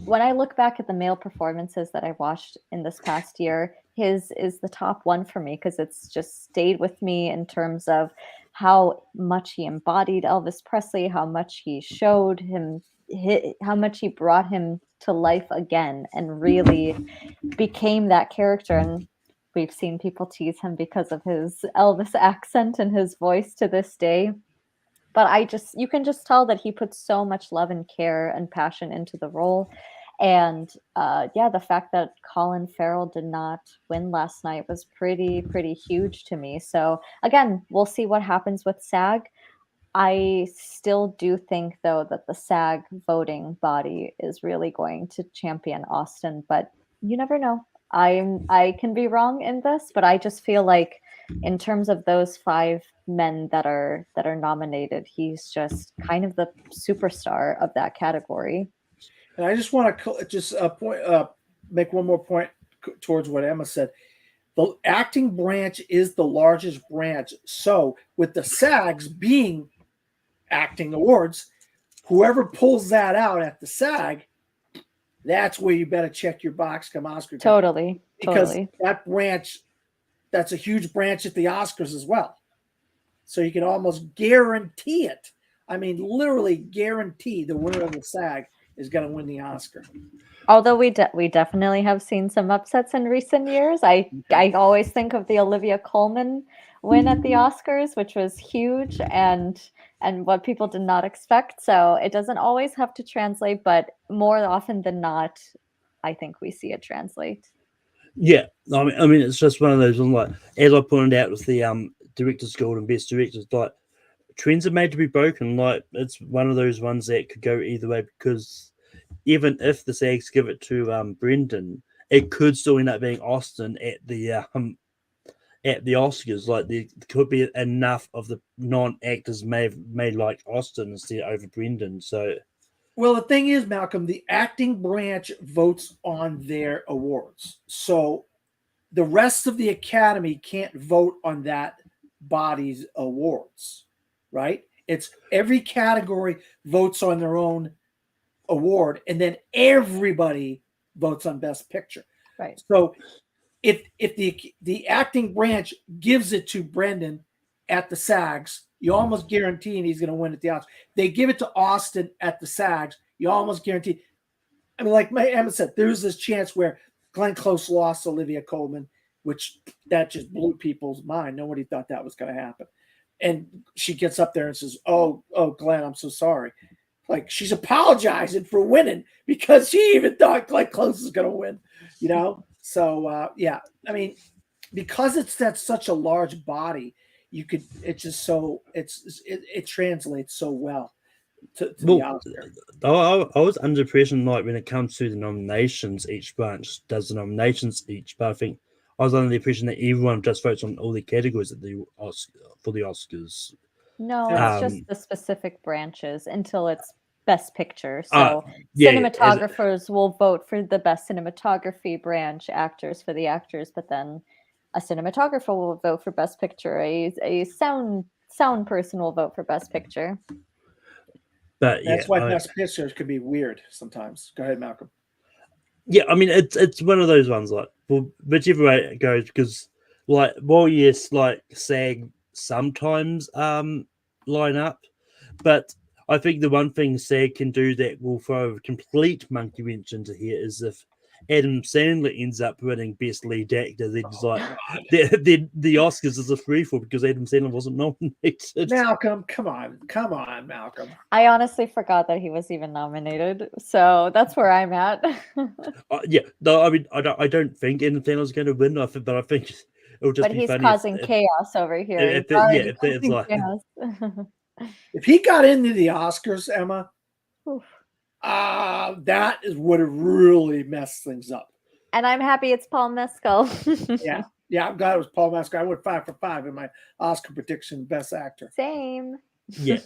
when I look back at the male performances that I watched in this past year, his is the top one for me because it's just stayed with me in terms of how much he embodied Elvis Presley, how much he showed him, how much he brought him to life again and really became that character. And we've seen people tease him because of his Elvis accent and his voice to this day. But you can just tell that he put so much love and care and passion into the role. And the fact that Colin Farrell did not win last night was pretty huge to me. So again, we'll see what happens with SAG. I still do think, though, that the SAG voting body is really going to champion Austin, but you never know. I can be wrong in this, but I just feel like in terms of those 5 men that are nominated, he's just kind of the superstar of that category. And I just want to just make one more point towards what Emma said. The acting branch is the largest branch. So with the SAGs being acting awards, whoever pulls that out at the SAG, that's where you better check your box come Oscar time. Totally. Because that branch, that's a huge branch at the Oscars as well. So you can almost guarantee it. I mean, literally guarantee the winner of the SAG is going to win the Oscar. Although we definitely have seen some upsets in recent years. I always think of the Olivia Colman win at the Oscars, which was huge and what people did not expect. So it doesn't always have to translate, but more often than not, I think we see it translate. Yeah, I mean, it's just one of those ones, like, as I pointed out with the Directors Guild and Best Directors, like, trends are made to be broken. Like, it's one of those ones that could go either way, because even if the SAGs give it to Brendan, it could still end up being Austin at the Oscars. Like, there could be enough of the non-actors may like Austin instead over Brendan. So, well, the thing is, Malcolm, the acting branch votes on their awards. So the rest of the Academy can't vote on that body's awards, right? It's every category votes on their own award, and then everybody votes on Best Picture. Right. So if the acting branch gives it to Brendan at the SAGs, you almost guarantee he's going to win at the Oscars. They give it to Austin at the SAGs, you almost guarantee. I mean, like Emma said, there's this chance where Glenn Close lost Olivia Colman, which that just blew people's mind. Nobody thought that was going to happen. And she gets up there and says, oh, Glenn, I'm so sorry. Like, she's apologizing for winning because she even thought Glenn Close was going to win, you know? So, yeah, I mean, because it's such a large body, it translates so well to the Oscar. I was under impression, like, when it comes to the nominations, each branch does the nominations each, but I think I was under the impression that everyone just votes on all the categories at the for the Oscars. No, it's just the specific branches until it's Best Picture. So cinematographers will vote for the best cinematography branch, actors for the actors, but then a cinematographer will vote for Best Picture. A sound person will vote for Best Picture. But that's why Best Pictures could be weird sometimes. Go ahead, Malcolm. Yeah, I mean, it's one of those ones, like, well, whichever way it goes, because, like, well, yes, like, SAG sometimes line up, but I think the one thing SAG can do that will throw a complete monkey wrench into here is if Adam Sandler ends up winning Best Lead Actor, then it's like the Oscars is a free for because Adam Sandler wasn't nominated. Malcolm, come on, Malcolm. I honestly forgot that he was even nominated, so that's where I'm at. Yeah, no, I mean, I don't think Adam Sandler's going to win. But I think it'll just be funny. But he's causing chaos over here. It's like, chaos. If he got into the Oscars, Emma. Oof. That is what really messed things up. And I'm happy it's Paul Mescal. Yeah, I'm glad it was Paul Mescal. I went 5 for 5 in my Oscar prediction, Best Actor. Same. Yeah.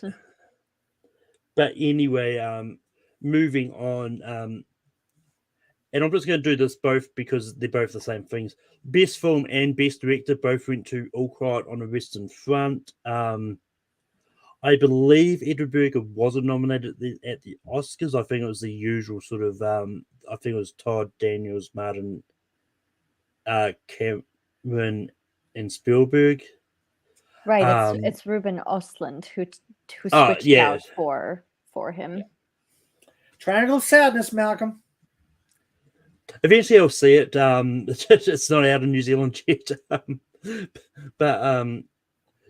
But anyway, moving on, and I'm just going to do this both because they're both the same things. Best Film and Best Director both went to All Quiet on the Western Front. I believe Edward Berger wasn't nominated at the Oscars. I think it was the usual sort of. I think it was Todd, Daniels, Martin, Cameron, and Spielberg. Right, it's Ruben Östlund who switched out for him. Triangle of Sadness, Malcolm. Eventually, I'll see it. It's not out in New Zealand yet, but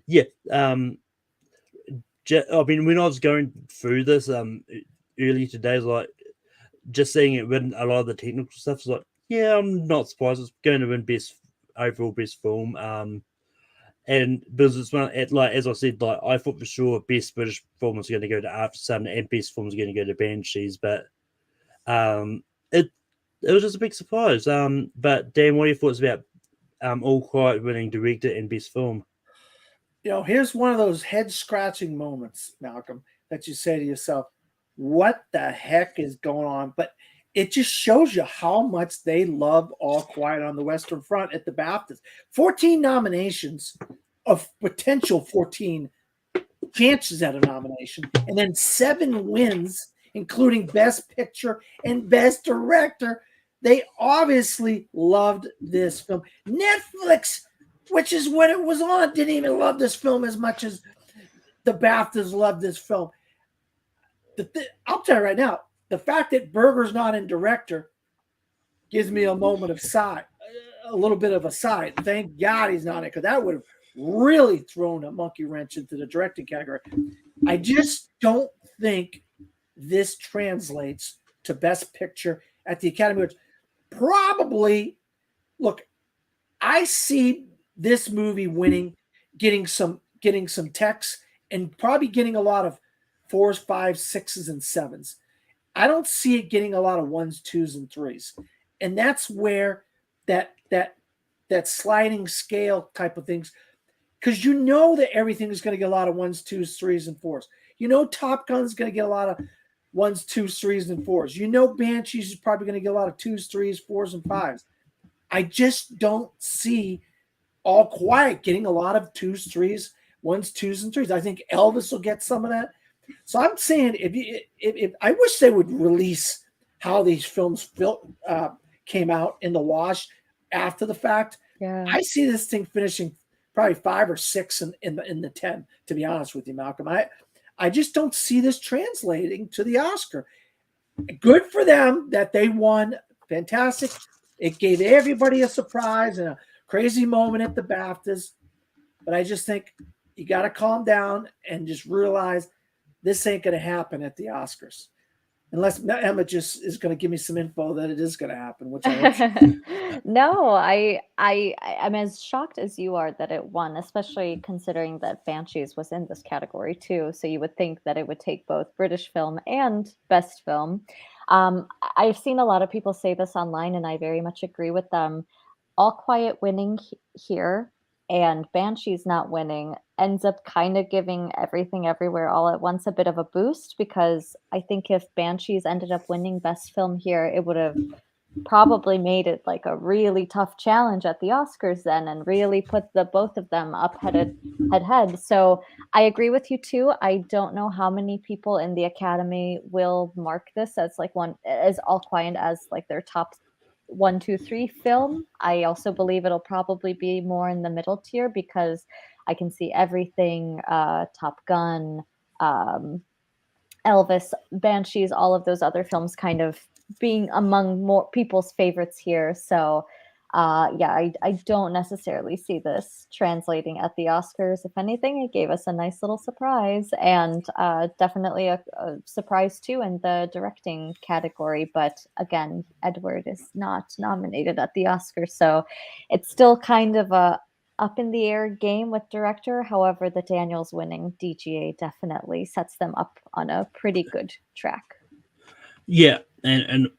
yeah. I mean, when I was going through this earlier today, like just seeing it win a lot of the technical stuff, is like, yeah, I'm not surprised it's going to win overall best film. And because it's one, like as I said, like I thought for sure best British film was going to go to After Sun and best film was going to go to Banshees, but it was just a big surprise. But Dan, what are your thoughts about All Quiet winning director and best film. Here's one of those head scratching moments, Malcolm, that you say to yourself, what the heck is going on? But it just shows you how much they love All Quiet on the Western Front at the BAFTAs. 14 nominations of potential 14 chances at a nomination, and then 7 wins, including Best Picture and Best Director. They obviously loved this film. Netflix, which is what it was on, didn't even love this film as much as the BAFTAs loved this film. I'll tell you right now, the fact that Berger's not in director gives me a moment of sigh, a little bit of a sigh. Thank God he's not in it, because that would have really thrown a monkey wrench into the directing category. I just don't think this translates to Best Picture at the Academy Awards. Probably, look, I see this movie winning, getting some texts, and probably getting a lot of 4s, 5s, 6s, and 7s. I don't see it getting a lot of 1s, 2s, and 3s, and that's where that sliding scale type of things, because that everything is going to get a lot of 1s, 2s, 3s, and 4s. Top Gun's going to get a lot of 1s, 2s, 3s, and 4s. Banshees is probably going to get a lot of 2s, 3s, 4s, and 5s. I just don't see All Quiet getting a lot of 2s, 3s, 1s, 2s, and 3s. I think Elvis will get some of that. So I'm saying, if I wish they would release how these films came out in the wash after the fact. Yeah. I see this thing finishing probably 5 or 6 in the 10. To be honest with you, Malcolm, I just don't see this translating to the Oscar. Good for them that they won. Fantastic. It gave everybody a surprise and a crazy moment at the BAFTAs. But I just think you got to calm down and just realize this ain't going to happen at the Oscars. Unless Emma just is going to give me some info that it is going to happen, which I hope. No, I'm as shocked as you are that it won, especially considering that Banshees was in this category too. So you would think that it would take both British film and Best Film. I've seen a lot of people say this online, and I very much agree with them. All Quiet winning here and Banshees not winning ends up kind of giving Everything Everywhere All at Once a bit of a boost, because I think if Banshees ended up winning Best Film here, it would have probably made it like a really tough challenge at the Oscars then, and really put the both of them up head. So I agree with you too. I don't know how many people in the Academy will mark this as All Quiet as like their top 1, 2, 3 film. I also believe it'll probably be more in the middle tier, because I can see Everything, Top Gun, Elvis, Banshees, all of those other films kind of being among more people's favorites here. So I don't necessarily see this translating at the Oscars. If anything, it gave us a nice little surprise, and definitely a surprise too in the directing category. But again, Edward is not nominated at the Oscars, so it's still kind of a up in the air game with director. However, the Daniels winning DGA definitely sets them up on a pretty good track. Yeah, and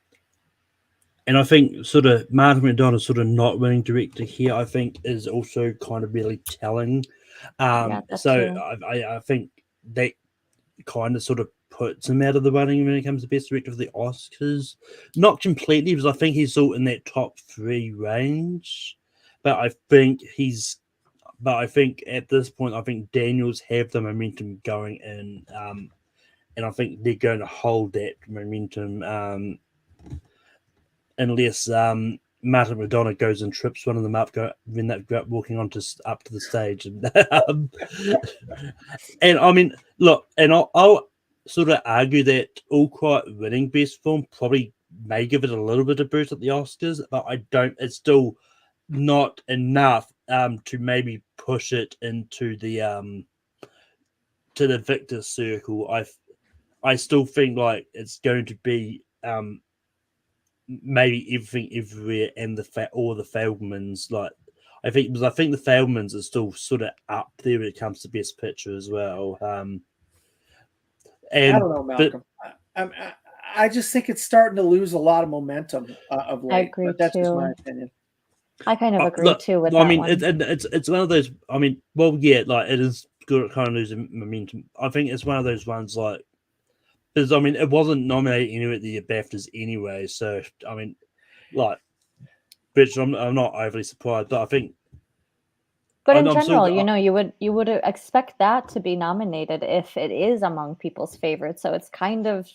I think sort of Martin McDonagh sort of not winning director here, I think, is also kind of really telling. So I think that kind of sort of puts him out of the running when it comes to best director of the Oscars. Not completely, because I think he's still in that top 3 range. But I think at this point, I think Daniels have the momentum going in, and I think they're going to hold that momentum unless Martin McDonagh goes and trips one of them up when they go walking up to the stage. And I mean, look, and I'll sort of argue that All Quiet winning best film probably may give it a little bit of boost at the Oscars, but I don't. It's still not enough to maybe push it into the to the victor circle. I still think like it's going to be maybe Everything Everywhere and all the Feldmans. Like I think the Feldmans are still sort of up there when it comes to best picture as well. And I don't know, Malcolm. I just think it's starting to lose a lot of momentum of late. I agree but that's too. just my opinion. I kind of agree Look, too with I that mean, one. it's one of those. I mean, well, yeah, like it is good at kind of losing momentum. I think it's one of those ones like because I mean, it wasn't nominated anywhere at the BAFTAs anyway. So I mean, like, which I'm not overly surprised, but I think But in I'm still. general, you would expect that to be nominated if it is among people's favorites. So it's kind of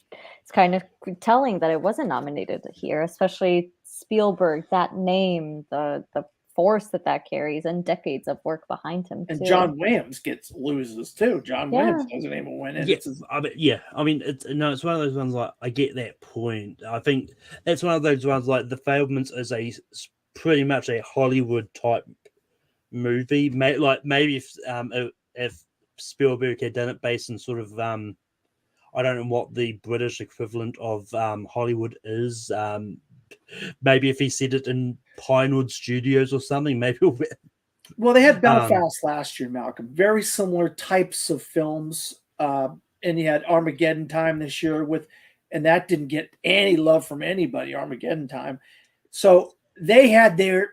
telling that it wasn't nominated here, especially Spielberg, that name, the force that that carries, and decades of work behind him And too. John Williams loses too. John Yeah. Williams doesn't even win it. Yeah, It's his, I mean, yeah, I mean, it's no, it's one of those ones like I get that point. I think it's one of those ones like The Fablemans is pretty much a Hollywood type movie. Like maybe if Spielberg had done it based in sort of I don't know what the British equivalent of Hollywood is. Maybe if he said it in Pinewood Studios or something, maybe. well, they had Um, Belfast last year, Malcolm. Very similar types of films. And you had Armageddon Time this year and that didn't get any love from anybody, Armageddon Time. So they had their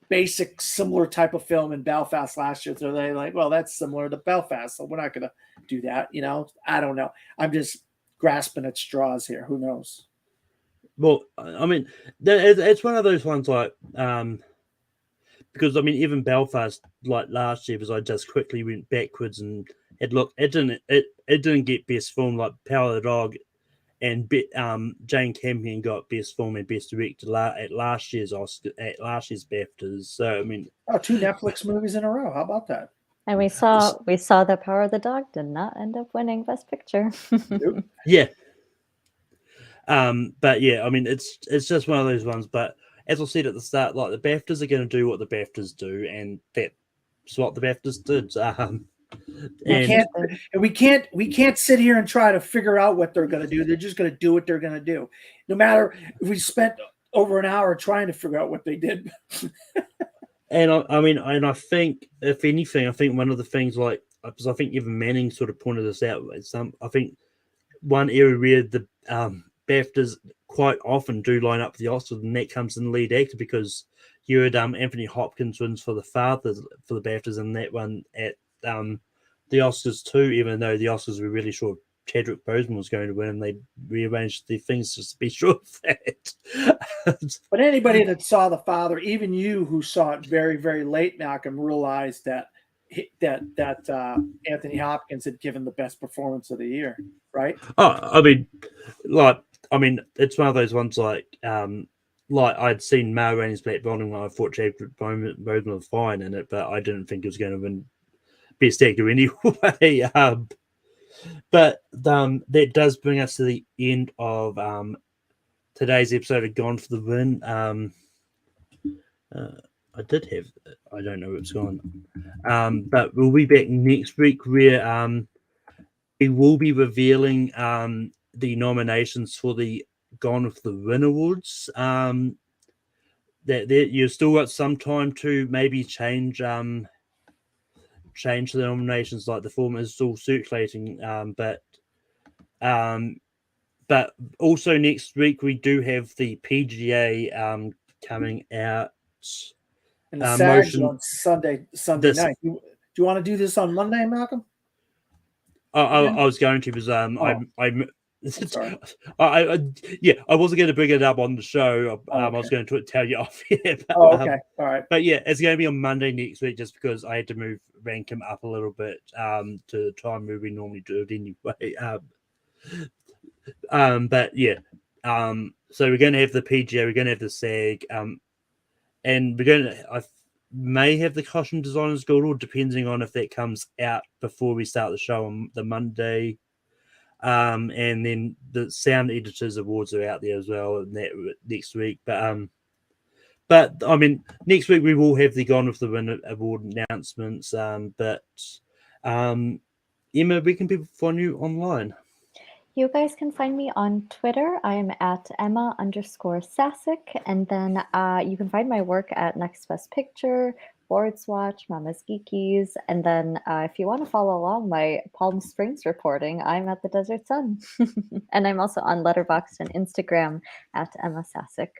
basic similar type of film in Belfast last year. So they like, well, that's similar to Belfast. So we're not going to do that. I don't know. I'm just grasping at straws here. Who knows? well, I mean, it's one of those ones like because I mean, even Belfast like last year was I just quickly went backwards and it didn't get best film like Power of the Dog and Jane Campion got best film and best director at last year's BAFTAs. So I mean, Oh, 2 Netflix movies in a row. How about that? And we saw that Power of the Dog did not end up winning Best Picture. Nope. yeah. But yeah, I mean, it's just one of those ones. But as I said at the start, like the BAFTAs are going to do what the BAFTAs do, and that's what the BAFTAs did. And We can't sit here and try to figure out what they're going to do. They're just going to do what they're going to do. No matter if we spent over an hour trying to figure out what they did. And I mean, and I think if anything, I think one of the things like because I think even Manning sort of pointed this out. I think one area where the BAFTAs quite often do line up for the Oscars, and that comes in lead actor because you had Anthony Hopkins wins for the father for the BAFTAs, and that one at the Oscars too. Even though the Oscars were really sure Chadwick Boseman was going to win, and they rearranged the things to be sure of that. But anybody that saw The Father, even you who saw it very, very late, Malcolm, realized that Anthony Hopkins had given the best performance of the year, right? Oh, I mean, it's one of those ones like I'd seen Ma Rainey's Black Bottom when I thought Chadwick Boseman was fine in it, but I didn't think it was going to win Best Actor anyway. But that does bring us to the end of today's episode of Gone for the Win. I don't know where it's gone. But we'll be back next week where we will be revealing the nominations for the Gone with the Win Awards. That you've still got some time to maybe change the nominations. Like the form is still circulating, but also next week we do have the PGA coming out. And the SAGs on Sunday night. Do you want to do this on Monday, Malcolm? I was going to because Sorry. I wasn't going to bring it up on the show. Okay. I was going to tell you off here. But, okay. All right. But yeah, it's going to be on Monday next week just because I had to move Rankin up a little bit to the time where we normally do it anyway. But yeah, so we're going to have the PGA, we're going to have the SAG, and I may have the costume designers guild, or depending on if that comes out before we start the show on the Monday. And then the Sound Editors Awards are out there as well next week. But I mean, next week we will have the Gone with the Win award announcements. But Emma, where can people find you online? You guys can find me on Twitter. I am at Emma_Sasic. And then you can find my work at Next Best Picture, Boards Watch, Mama's Geekies. And then if you want to follow along my Palm Springs reporting, I'm at the Desert Sun. And I'm also on Letterboxd and Instagram at Emma Sasic.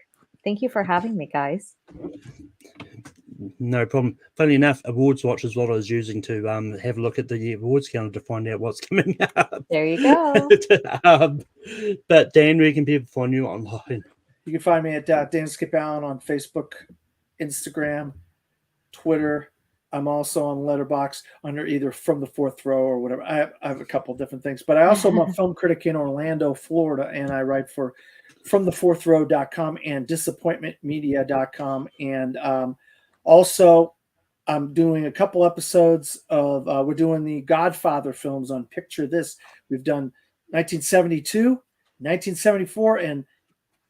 Thank you for having me, guys. No problem. Funny enough, Awards Watch is what I was using to have a look at the awards calendar to find out what's coming up. There you go. But Dan, where can people find you online? You can find me at Dan Skip Allen on Facebook, Instagram, Twitter. I'm also on Letterboxd under either From the Fourth Row or whatever. I have a couple different things, but I also am a film critic in Orlando, Florida, and I write for FromTheFourthRow.com and DisappointmentMedia.com. And also, I'm doing a couple episodes of we're doing the Godfather films on Picture This. We've done 1972, 1974, and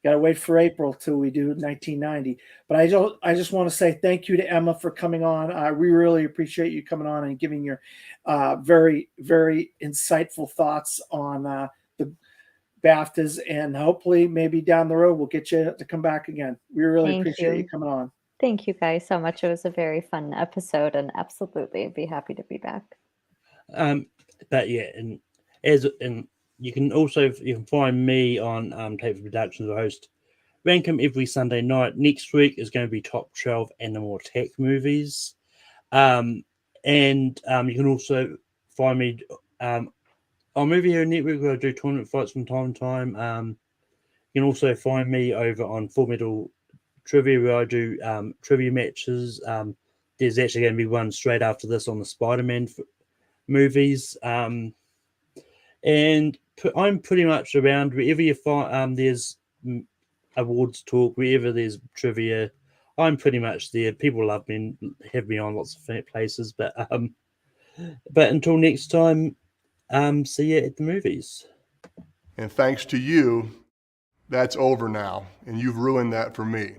got to wait for April till we do 1990. But I just want to say thank you to Emma for coming on. We really appreciate you coming on and giving your very, very insightful thoughts on the BAFTAs. And hopefully maybe down the road we'll get you to come back again. We really appreciate you coming on. Thank you guys so much. It was a very fun episode, and absolutely be happy to be back. But yeah, and you can find me on Tape Productions, the host. Rank 'em every Sunday night. Next week is going to be top 12 animal attack movies. And you can also find me on Movie Hero Network, where I do tournament fights from time to time. You can also find me over on Full Metal Trivia, where I do trivia matches. There's actually going to be one straight after this on the Spider-Man movies. And I'm pretty much around wherever you find there's awards talk, wherever there's trivia. I'm pretty much there. People love me and have me on lots of places. But until next time, see you at the movies. And thanks to you, that's over now, and you've ruined that for me.